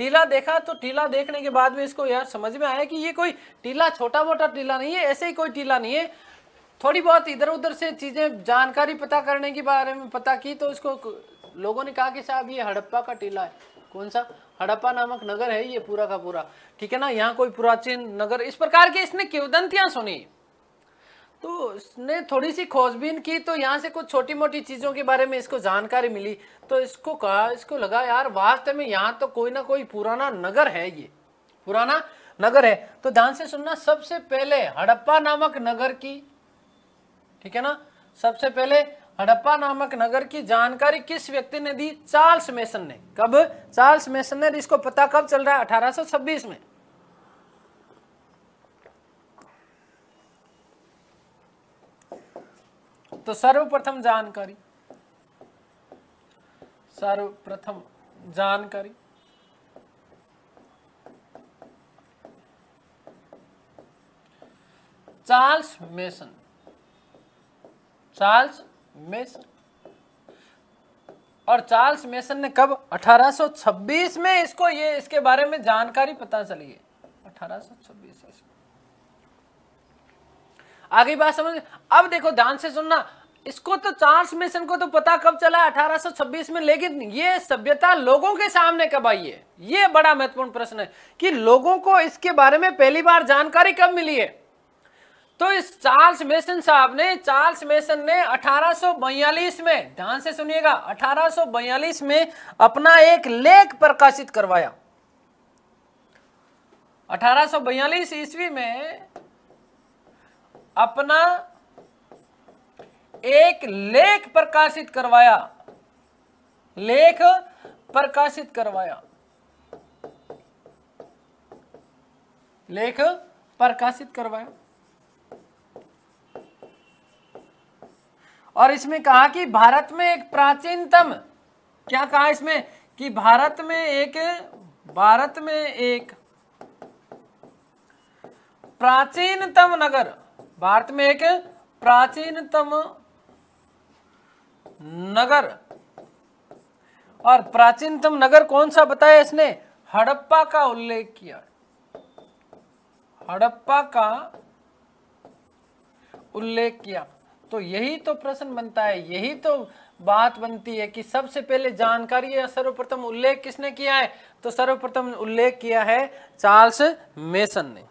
टीला देखा। तो टीला देखने के बाद में इसको यार समझ में आया कि ये कोई टीला छोटा मोटा टीला नहीं है, ऐसे ही कोई टीला नहीं है। थोड़ी बहुत इधर उधर से चीजें, जानकारी पता करने के बारे में पता की, तो इसको लोगों ने कहा कि साहब ये हड़प्पा का टीला है। कौन सा? हड़प्पा नामक नगर है ये पूरा का पूरा, ठीक है ना, यहाँ कोई प्राचीन नगर, इस प्रकार की इसने किंवदंतियां सुनी। तो उसने थोड़ी सी खोजबीन की, तो यहाँ से कुछ छोटी मोटी चीजों के बारे में इसको जानकारी मिली। तो इसको कहा, इसको लगा यार वास्तव में यहाँ तो कोई ना कोई पुराना नगर है, ये पुराना नगर है। तो ध्यान से सुनना, सबसे पहले हड़प्पा नामक नगर की, ठीक है ना, सबसे पहले हड़प्पा नामक नगर की जानकारी किस व्यक्ति ने दी? चार्ल्स मेसन ने। कब? चार्ल्स मेसन ने। इसको पता कब चल रहा है? 1826 में। तो सर्वप्रथम जानकारी, सर्वप्रथम जानकारी चार्ल्स मेसन, चार्ल्स मेसन। और चार्ल्स मेसन ने कब? 1826 में इसको, ये इसके बारे में जानकारी पता चली है, 1826 में। आगे बात समझ। अब देखो ध्यान से सुनना, इसको तो चार्ल्स मेसन को तो पता कब चला, 1826 में, लेकिन ये सभ्यता लोगों के सामने कब आई है, ये बड़ा महत्वपूर्ण प्रश्न है कि लोगों को इसके बारे में पहली बार जानकारी कब मिली है। तो इस चार्ल्स मेसन साहब ने, चार्ल्स मेसन ने 1842 में, ध्यान से सुनिएगा, 1842 में अपना एक लेख प्रकाशित करवाया। 1842 ईस्वी में अपना एक लेख प्रकाशित करवाया, लेख प्रकाशित करवाया, लेख प्रकाशित करवाया। और इसमें कहा कि भारत में एक प्राचीनतम, क्या कहा इसमें कि भारत में एक प्राचीनतम नगर, भारत में एक प्राचीनतम नगर, और प्राचीनतम नगर कौन सा बताया इसने, हड़प्पा का उल्लेख किया, हड़प्पा का उल्लेख किया। तो यही तो प्रश्न बनता है, यही तो बात बनती है कि सबसे पहले जानकारी या सर्वप्रथम उल्लेख किसने किया है, तो सर्वप्रथम उल्लेख किया है चार्ल्स मेसन ने।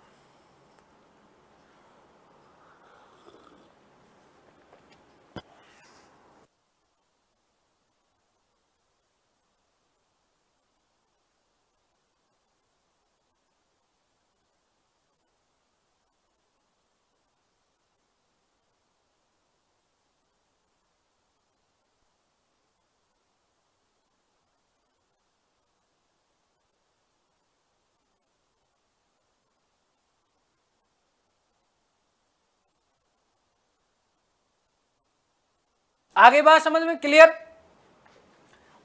आगे बात समझ में क्लियर।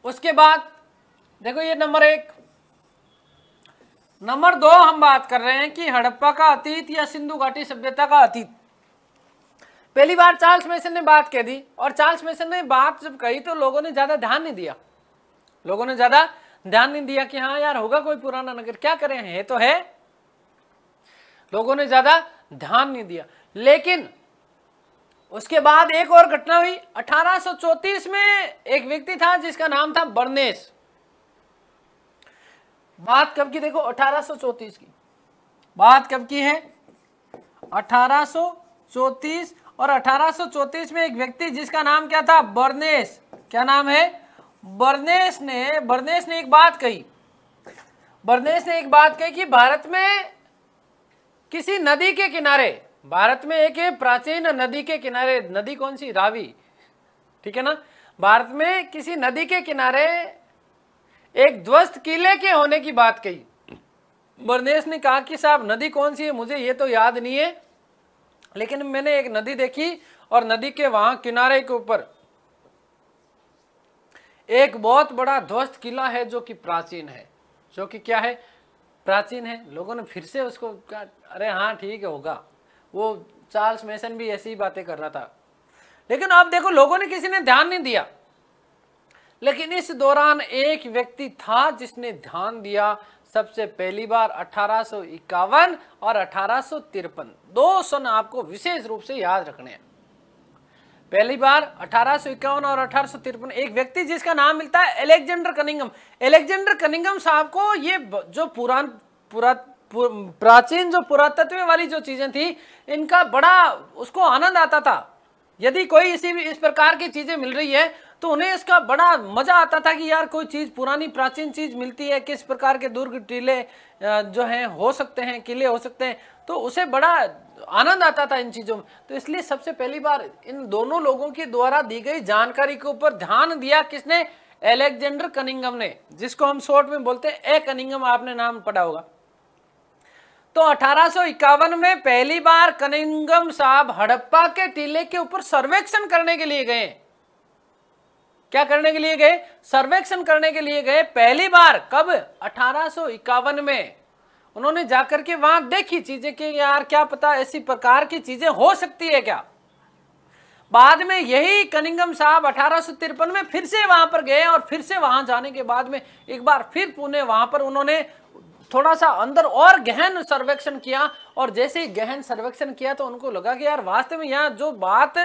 उसके बाद देखो ये नंबर 1। नंबर 2 हम बात कर रहे हैं कि हड़प्पा का अतीत या सिंधु घाटी सभ्यता का अतीत। पहली बार चार्ल्स मेसन ने बात कह दी, और चार्ल्स मेसन ने बात जब कही तो लोगों ने ज्यादा ध्यान नहीं दिया, लोगों ने ज्यादा ध्यान नहीं दिया कि हाँ यार होगा कोई पुराना नगर, क्या करें, है तो है, लोगों ने ज्यादा ध्यान नहीं दिया। लेकिन उसके बाद एक और घटना हुई। 1834 में एक व्यक्ति था जिसका नाम था बर्नेस। बात कब की देखो, 1834 की बात कब की है, 1834। और 1834 में एक व्यक्ति जिसका नाम क्या था, बर्नेस, क्या नाम है, बर्नेस ने एक बात कही, बर्नेस ने एक बात कही कि भारत में किसी नदी के किनारे, भारत में एक प्राचीन नदी के किनारे, नदी कौन सी, रावी, ठीक है ना, भारत में किसी नदी के किनारे एक ध्वस्त किले के होने की बात कही। बर्नेस ने कहा कि साहब नदी कौन सी है मुझे ये तो याद नहीं है, लेकिन मैंने एक नदी देखी और नदी के वहां किनारे के ऊपर एक बहुत बड़ा ध्वस्त किला है जो कि प्राचीन है, जो कि क्या है, प्राचीन है। लोगों ने फिर से उसको कहा अरे हाँ ठीक है होगा, वो चार्ल्स मेसन भी ऐसी ही बातें कर रहा था। लेकिन अब देखो लोगों ने किसी ने ध्यान नहीं दिया, लेकिन इस दौरान एक व्यक्ति था जिसने ध्यान दिया सबसे पहली बार 1851 और 1853। 2 सन आपको विशेष रूप से याद रखने हैं। पहली बार 1851 और 1853 एक व्यक्ति जिसका नाम मिलता है अलेक्जेंडर कनिंघम। अलेक्जेंडर कनिंघम साहब को ये जो प्राचीन जो पुरातत्व वाली जो चीजें थी इनका बड़ा उसको आनंद आता था। यदि कोई इस प्रकार की चीजें मिल रही है तो उन्हें इसका बड़ा मजा आता था कि यार कोई चीज पुरानी प्राचीन चीज मिलती है, किस प्रकार के दुर्ग टीले जो हैं हो सकते हैं, किले हो सकते हैं, तो उसे बड़ा आनंद आता था इन चीजों में। तो इसलिए सबसे पहली बार इन दोनों लोगों के द्वारा दी गई जानकारी के ऊपर ध्यान दिया किसने, अलेक्जेंडर कनिंघम ने, जिसको हम शॉर्ट में बोलते हैं ए कनिंघम, आपने नाम पढ़ा होगा। तो 1851 में पहली बार कनिंघम साहब हड़प्पा के टीले के ऊपर सर्वेक्षण करने के लिए गए। क्या करने के लिए गए, सर्वेक्षण करने के लिए गए पहली बार। कब, 1851 में उन्होंने जाकर के वहां देखी चीजें कि यार क्या पता ऐसी प्रकार की चीजें हो सकती है क्या। बाद में यही कनिंघम साहब 1853 में फिर से वहां पर गए और फिर से वहां जाने के बाद में एक बार फिर पुणे वहां पर उन्होंने थोड़ा सा अंदर और गहन सर्वेक्षण किया। और जैसे ही गहन सर्वेक्षण किया तो उनको लगा कि यार वास्तव में यहाँ जो बात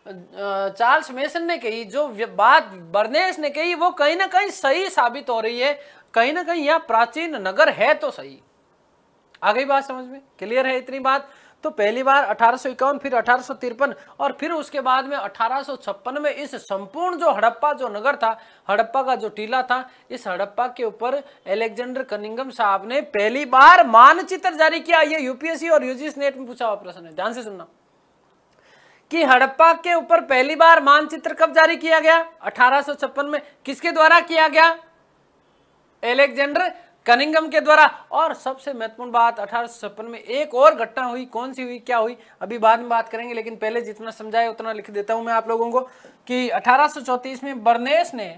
चार्ल्स मेसन ने कही, जो बात बर्नेस ने कही, वो कहीं ना कहीं सही साबित हो रही है। कहीं ना कहीं यह प्राचीन नगर है तो सही। आ गई बात समझ में? क्लियर है इतनी बात? तो पहली बार 1851, फिर 1853 और फिर उसके बाद में 1856 में इस संपूर्ण जो हड़प्पा जो नगर था, हड़प्पा का जो टीला था, इस हड़प्पा के ऊपर अलेक्जेंडर कनिंघम साहब ने पहली बार मानचित्र जारी किया। ये यूपीएससी और यूजीसी नेट में पूछा हुआ प्रश्न है, ध्यान से सुनना कि हड़प्पा के ऊपर पहली बार मानचित्र कब जारी किया गया? 1856 में। किसके द्वारा किया गया? अलेक्जेंडर कनिंघम के द्वारा। और सबसे महत्वपूर्ण बात, 1856 में एक और घटना हुई। कौन सी हुई, क्या हुई, अभी बाद में बात करेंगे, लेकिन पहले जितना समझाया उतना लिख देता हूं मैं आप लोगों को कि 1834 में बर्नेस ने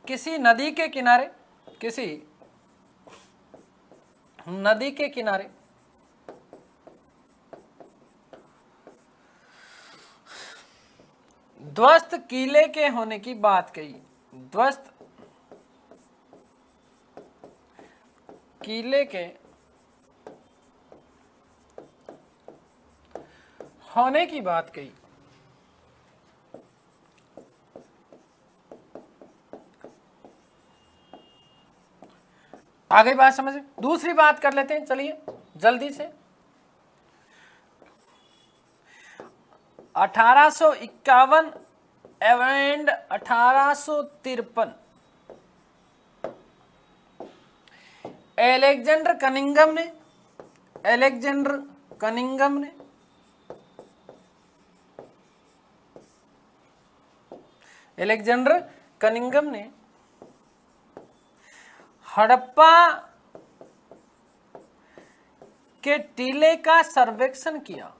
किसी नदी के किनारे ध्वस्त किले के होने की बात कही। ध्वस्त किले के होने की बात कही। आ गई बात समझ में? दूसरी बात कर लेते हैं, चलिए जल्दी से। 1851 एंड 1853 अलेक्जेंडर कनिंघम ने हड़प्पा के टीले का सर्वेक्षण किया।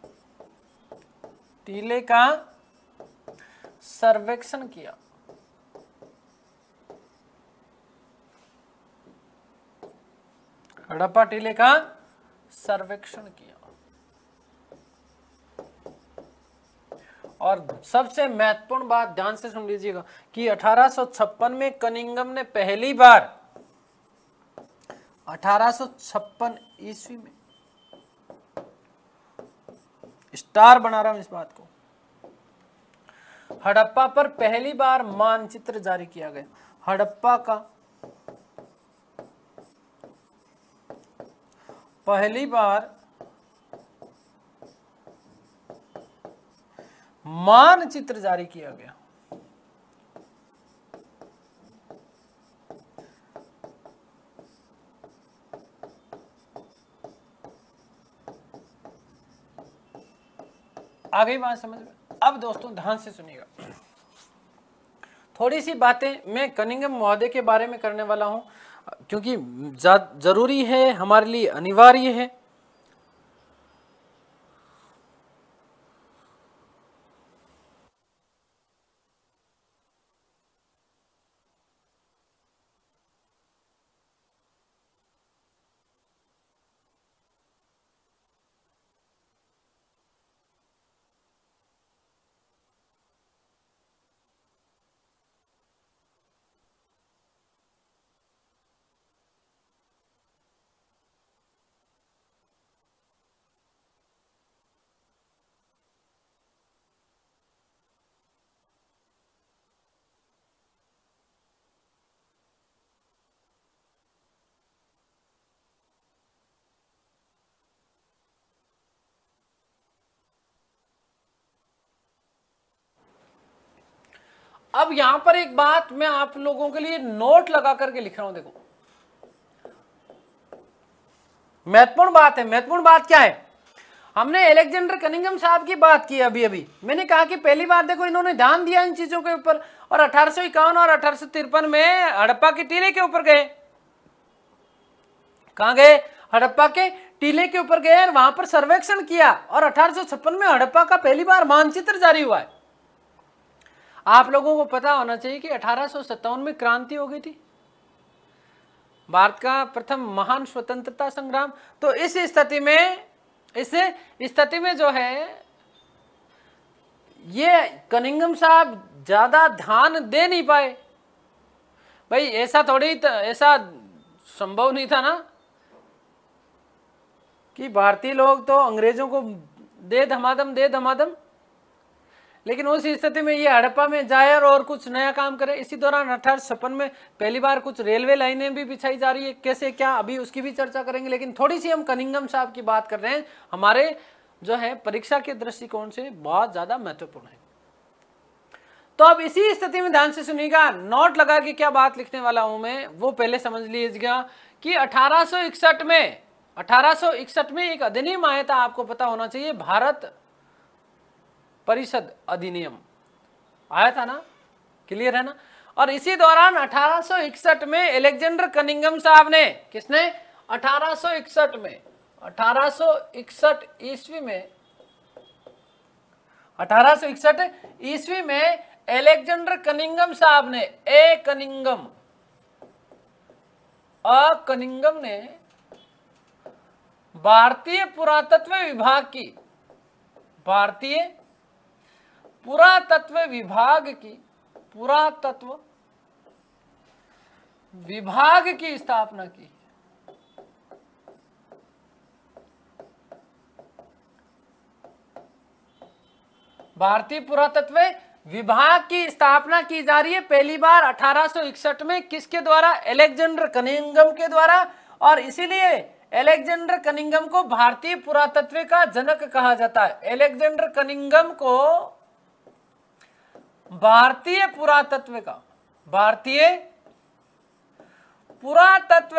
हड़प्पा टीले का सर्वेक्षण किया। और सबसे महत्वपूर्ण बात ध्यान से सुन लीजिएगा कि 1856 में कनिंघम ने पहली बार 1856 ईस्वी में, स्टार बना रहा हूं इस बात को, हड़प्पा पर पहली बार मानचित्र जारी किया गया। हड़प्पा का पहली बार मानचित्र जारी किया गया। आ गई बात समझ में? अब दोस्तों ध्यान से सुनिएगा, थोड़ी सी बातें मैं कनिंघम महोदय के बारे में करने वाला हूं, क्योंकि जरूरी है, हमारे लिए अनिवार्य है। अब यहां पर एक बात मैं आप लोगों के लिए नोट लगा करके लिख रहा हूं, देखो महत्वपूर्ण बात है। महत्वपूर्ण बात क्या है? हमने अलेक्जेंडर कनिंघम साहब की बात की अभी मैंने कहा कि पहली बार देखो इन्होंने ध्यान दिया इन चीजों के ऊपर, और 1851 और 1853 में हड़प्पा के टीले के ऊपर गए। कहां गए? हड़प्पा के टीले के ऊपर गए और वहां पर सर्वेक्षण किया, और 1856 में हड़प्पा का पहली बार मानचित्र जारी हुआ है। आप लोगों को पता होना चाहिए कि 1857 में क्रांति हो गई थी, भारत का प्रथम महान स्वतंत्रता संग्राम। तो इस स्थिति में जो है ये कनिंघम साहब ज्यादा ध्यान दे नहीं पाए। भाई ऐसा संभव नहीं था ना कि भारतीय लोग तो अंग्रेजों को दे धमाधम, लेकिन उस स्थिति में ये हड़प्पा में जाए और कुछ नया काम करे। इसी दौरान 1856 में पहली बार कुछ रेलवे लाइनें भी बिछाई जा रही है, कैसे क्या अभी उसकी भी चर्चा करेंगे। लेकिन थोड़ी सी हम कनिंघम साहब की बात कर रहे हैं, हमारे जो है परीक्षा के दृष्टिकोण से बहुत ज्यादा महत्वपूर्ण है। तो अब इसी स्थिति में ध्यान से सुनिएगा, नोट लगा के क्या बात लिखने वाला हूं मैं वो पहले समझ लीजिएगा कि 1861 में एक अधिनियम आया था, आपको पता होना चाहिए, भारत परिषद अधिनियम आया था ना, क्लियर है ना। और इसी दौरान 1861 में अलेक्जेंडर कनिंघम साहब ने, किसने, 1861 ईस्वी में अलेक्जेंडर कनिंघम साहब ने, कनिंघम ने भारतीय पुरातत्व विभाग की स्थापना की। भारतीय पुरातत्व विभाग की स्थापना की जा रही है पहली बार 1861 में, किसके द्वारा, अलेक्जेंडर कनिंघम के द्वारा। और इसीलिए अलेक्जेंडर कनिंघम को भारतीय पुरातत्व का जनक कहा जाता है। अलेक्जेंडर कनिंघम को भारतीय पुरातत्व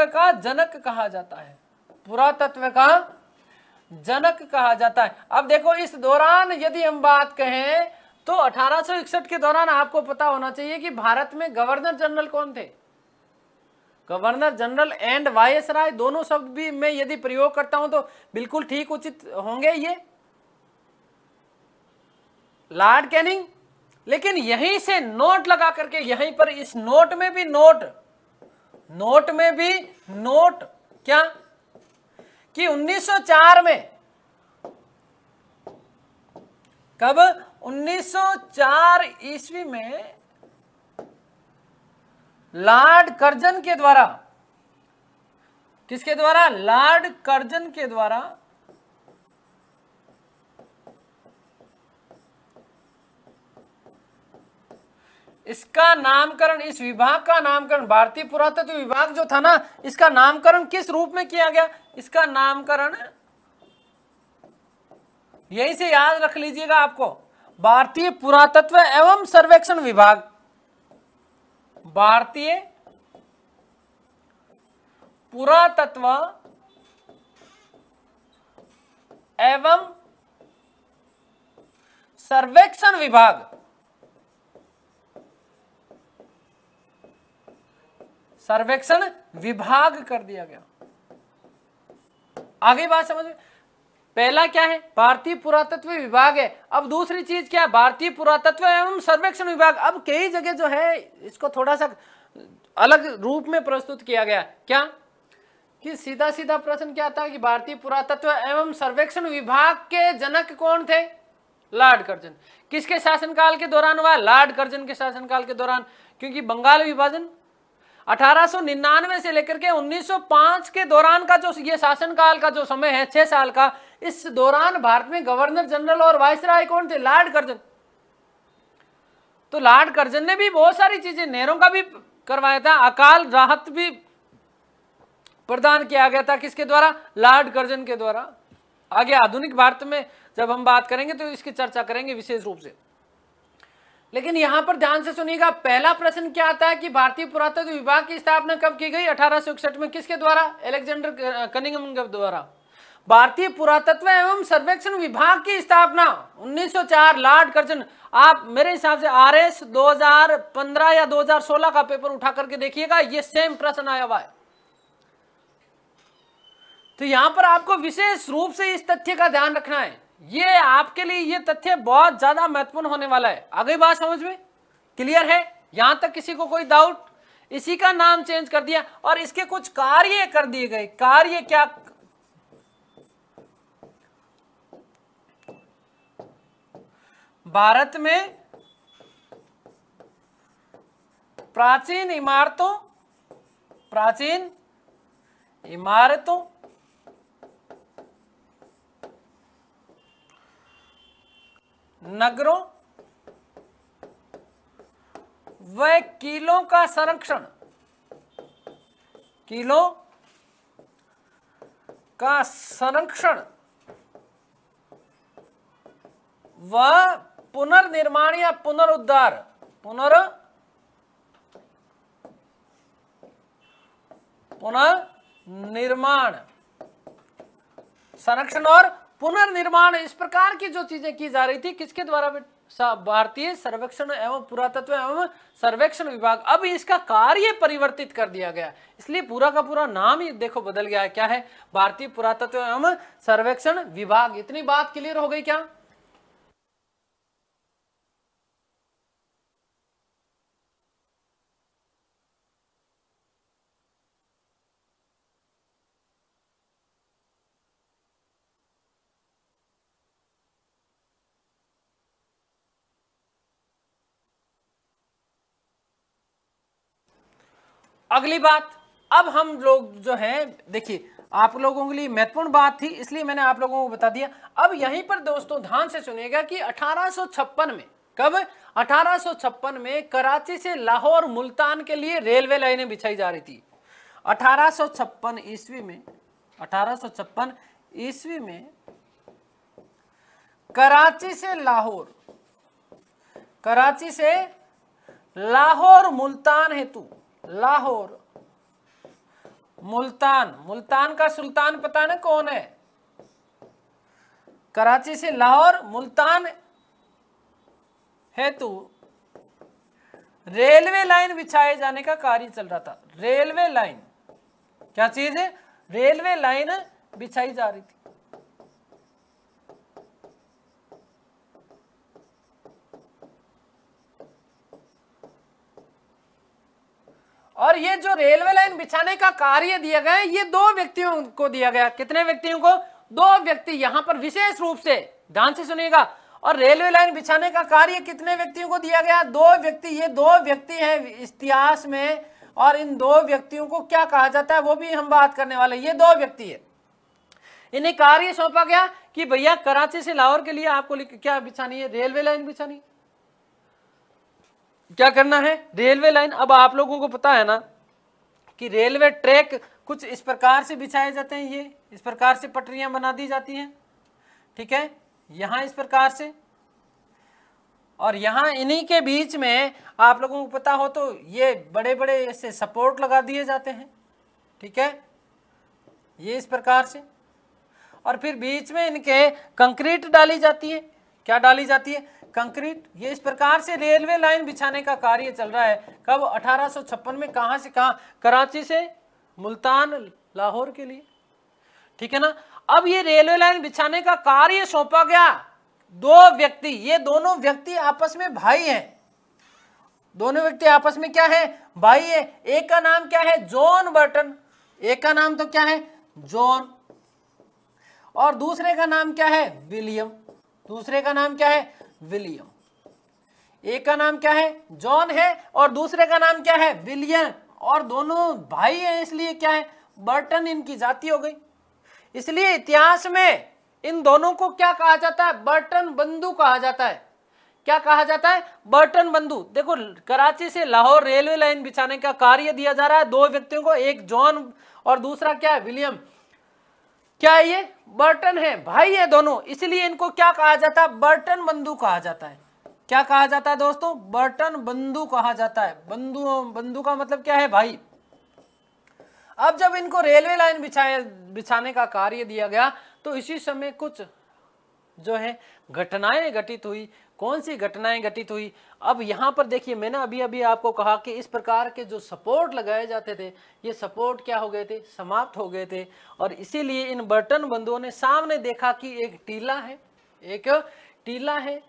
का जनक कहा जाता है, पुरातत्व का जनक कहा जाता है। अब देखो इस दौरान यदि हम बात कहें तो 1861 के दौरान आपको पता होना चाहिए कि भारत में गवर्नर जनरल कौन थे। गवर्नर जनरल एंड वायसराय दोनों शब्द भी मैं यदि प्रयोग करता हूं तो बिल्कुल ठीक उचित होंगे ये, लॉर्ड कैनिंग। लेकिन यहीं से नोट लगा करके, यहीं पर इस नोट में भी नोट क्या कि 1904 में, कब, 1904 ईस्वी में लॉर्ड कर्जन के द्वारा, किसके द्वारा, लॉर्ड कर्जन के द्वारा इसका नामकरण, इस विभाग का नामकरण, भारतीय पुरातत्व विभाग जो था ना, इसका नामकरण किस रूप में किया गया, इसका नामकरण यहीं से याद रख लीजिएगा आपको, भारतीय पुरातत्व एवं सर्वेक्षण विभाग, भारतीय पुरातत्व एवं सर्वेक्षण विभाग, सर्वेक्षण विभाग कर दिया गया। आगे बात समझ में, पहला क्या है, भारतीय पुरातत्व विभाग है। अब दूसरी चीज क्या है, भारतीय पुरातत्व एवं सर्वेक्षण विभाग। अब कई जगह जो है इसको थोड़ा सा अलग रूप में प्रस्तुत किया गया, क्या कि सीधा सीधा प्रश्न क्या था कि भारतीय पुरातत्व एवं सर्वेक्षण विभाग के जनक कौन थे, लॉर्ड कर्जन। किसके शासनकाल के दौरान हुआ, लॉर्ड कर्जन के शासनकाल के दौरान, क्योंकि बंगाल विभाजन 1899 से लेकर के 1905 के दौरान का जो ये शासनकाल का जो समय है 6 साल का, इस दौरान भारत में गवर्नर जनरल और वायसराय कौन थे, लॉर्ड कर्जन। तो लॉर्ड कर्जन ने भी बहुत सारी चीजें, नहरों का भी करवाया था, अकाल राहत भी प्रदान किया गया था, किसके द्वारा, लॉर्ड कर्जन के द्वारा। आगे आधुनिक भारत में जब हम बात करेंगे तो इसकी चर्चा करेंगे विशेष रूप से। लेकिन यहां पर ध्यान से सुनिएगा, पहला प्रश्न क्या आता है कि भारतीय पुरातत्व विभाग की स्थापना कब की गई, 1861 में, किसके द्वारा, अलेक्जेंडर कनिंघम के द्वारा। भारतीय पुरातत्व एवं सर्वेक्षण विभाग की स्थापना 1904, लॉर्ड कर्जन। आप मेरे हिसाब से RS 2015 या 2016 का पेपर उठा करके देखिएगा, ये सेम प्रश्न आया हुआ है। तो यहां पर आपको विशेष रूप से इस तथ्य का ध्यान रखना है, ये आपके लिए ये तथ्य बहुत ज्यादा महत्वपूर्ण होने वाला है। आगे बात समझ में क्लियर है, यहां तक किसी को कोई डाउट, इसी का नाम चेंज कर दिया और इसके कुछ कार्य कर दिए गए। कार्य क्या, भारत में प्राचीन इमारतों नगरों व किलों का संरक्षण, किलों का संरक्षण व पुनर्निर्माण या पुनरुद्धार, पुनर्निर्माण, संरक्षण और पुनर्निर्माण, इस प्रकार की जो चीजें की जा रही थी किसके द्वारा? भारतीय सर्वेक्षण एवं पुरातत्व एवं सर्वेक्षण विभाग। अब इसका कार्य परिवर्तित कर दिया गया, इसलिए पूरा का पूरा नाम ही देखो बदल गया है। क्या है? भारतीय पुरातत्व एवं सर्वेक्षण विभाग। इतनी बात क्लियर हो गई क्या? अगली बात, अब हम लोग जो है देखिए, आप लोगों के लिए महत्वपूर्ण बात थी इसलिए मैंने आप लोगों को बता दिया। अब यहीं पर दोस्तों ध्यान से सुनिएगा कि 1856 में, कब? 1856 में कराची से लाहौर मुल्तान के लिए रेलवे लाइनें बिछाई जा रही थी। 1856 ईस्वी में, 1856 ईस्वी में कराची से लाहौर, कराची से लाहौर मुल्तान हेतु, लाहौर मुल्तान, मुल्तान का सुल्तान पता ना कौन है? कराची से लाहौर मुल्तान हेतु रेलवे लाइन बिछाए जाने का कार्य चल रहा था। रेलवे लाइन, क्या चीज है? रेलवे लाइन बिछाई जा रही थी। और ये जो रेलवे लाइन बिछाने का कार्य दिया गया ये दो व्यक्तियों को दिया गया। कितने व्यक्तियों को? दो व्यक्ति, यहां पर विशेष रूप से ध्यान से सुनिएगा। और रेलवे लाइन बिछाने का कार्य कितने व्यक्तियों को दिया गया? दो व्यक्ति। ये दो व्यक्ति हैं इतिहास में, और इन दो व्यक्तियों को क्या कहा जाता है वो भी हम बात करने वाले। ये दो व्यक्ति है, इन्हें कार्य सौंपा गया कि भैया कराची से लाहौर के लिए आपको क्या बिछानी है? रेलवे लाइन बिछानी। क्या करना है? Railway line. अब आप लोगों को पता है ना कि रेलवे ट्रैक कुछ इस प्रकार से बिछाए जाते हैं, ये इस प्रकार से पटरियां बना दी जाती हैं, ठीक है, यहां इस प्रकार से, और यहां इन्हीं के बीच में आप लोगों को पता हो तो ये बड़े बड़े ऐसे सपोर्ट लगा दिए जाते हैं, ठीक है, ये इस प्रकार से, और फिर बीच में इनके कंक्रीट डाली जाती है। क्या डाली जाती है? कंक्रीट। ये इस प्रकार से रेलवे लाइन बिछाने का कार्य चल रहा है। कब? 1856 में। कहां से कहां? कराची से मुल्तान लाहौर के लिए, ठीक है ना। अब ये रेलवे लाइन बिछाने का कार्य सौंपा गया दो व्यक्ति। ये दोनों व्यक्ति आपस में भाई हैं। दोनों व्यक्ति आपस में क्या है? भाई है। एक का नाम क्या है? John Burton. एक का नाम तो क्या है? जॉन। और दूसरे का नाम क्या है? विलियम। दूसरे का नाम क्या है? विलियम। एक का नाम क्या है? जॉन है, और दूसरे का नाम क्या है? विलियम। और दोनों भाई हैं, इसलिए क्या है? बर्टन इनकी जाति हो गई। इसलिए इतिहास में इन दोनों को क्या कहा जाता है? बर्टन बंधु कहा जाता है। क्या कहा जाता है? बर्टन बंधु। देखो, कराची से लाहौर रेलवे लाइन बिछाने का कार्य दिया जा रहा है दो व्यक्तियों को, एक जॉन और दूसरा क्या है? विलियम। क्या है? ये बर्टन है, भाई है दोनों, इसलिए इनको क्या कहा जाता है? बर्टन बंधु कहा जाता है। क्या कहा जाता है दोस्तों? बर्टन बंधु कहा जाता है। बंधु, बंधु का मतलब क्या है? भाई। अब जब इनको रेलवे लाइन बिछाने का कार्य दिया गया तो इसी समय कुछ जो है घटनाएं घटित हुई। कौन सी घटनाएं घटित हुई? अब यहां पर देखिए, मैंने अभी अभी आपको कहा कि इस प्रकार के जो सपोर्ट लगाए जाते थे ये सपोर्ट क्या हो गए थे? समाप्त हो गए थे। और इसीलिए इन बर्टन बंधुओं ने सामने देखा कि एक टीला है, एक टीला है,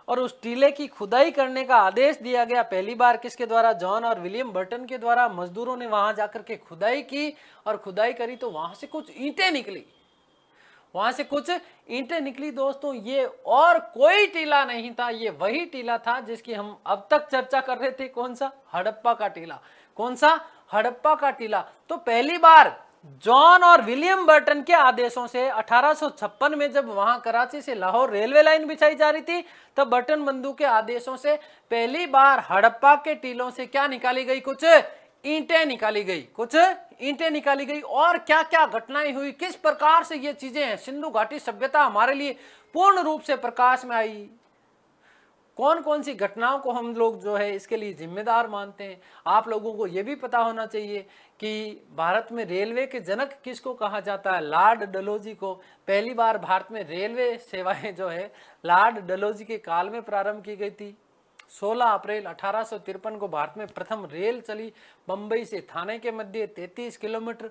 और उस टीले की खुदाई करने का आदेश दिया गया पहली बार किसके द्वारा? जॉन और विलियम बर्टन के द्वारा। मजदूरों ने वहां जाकर के खुदाई की, और खुदाई करी तो वहां से कुछ ईंटें निकली, वहां से कुछ ईंटें निकली दोस्तों। ये और कोई टीला नहीं था, ये वही टीला था जिसकी हम अब तक चर्चा कर रहे थे। कौन सा? हड़प्पा का टीला। कौन सा? हड़प्पा का टीला। तो पहली बार जॉन और विलियम बर्टन के आदेशों से 1856 में जब वहां कराची से लाहौर रेलवे लाइन बिछाई जा रही थी, तब बर्टन बंधु के आदेशों से पहली बार हड़प्पा के टीलों से क्या निकाली गई, कुछ ईंटें निकाली गई, कुछ ईंटें निकाली गई। और क्या क्या घटनाएं हुई, किस प्रकार से ये चीजें हैं, सिंधु घाटी सभ्यता हमारे लिए पूर्ण रूप से प्रकाश में आई, कौन कौन सी घटनाओं को हम लोग जो है इसके लिए जिम्मेदार मानते हैं। आप लोगों को यह भी पता होना चाहिए कि भारत में रेलवे के जनक किसको कहा जाता है, लॉर्ड डलहौजी को। पहली बार भारत में रेलवे सेवाएं जो है लॉर्ड डलहौजी के काल में प्रारंभ की गई थी। 16 अप्रैल 1853 को भारत में प्रथम रेल चली बम्बई से थाने के मध्य 33 किलोमीटर।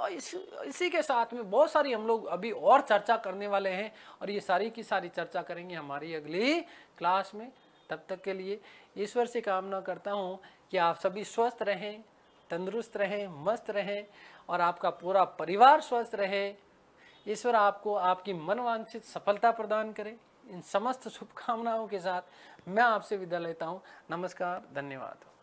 इसी के साथ में बहुत सारी हम लोग अभी और चर्चा करने वाले हैं, और ये सारी की सारी चर्चा करेंगे हमारी अगली क्लास में। तब तक के लिए ईश्वर से कामना करता हूँ कि आप सभी स्वस्थ रहें, तंदुरुस्त रहें, मस्त रहें, और आपका पूरा परिवार स्वस्थ रहे। ईश्वर आपको आपकी मनवांछित सफलता प्रदान करे। इन समस्त शुभकामनाओं के साथ मैं आपसे विदा लेता हूँ। नमस्कार, धन्यवाद।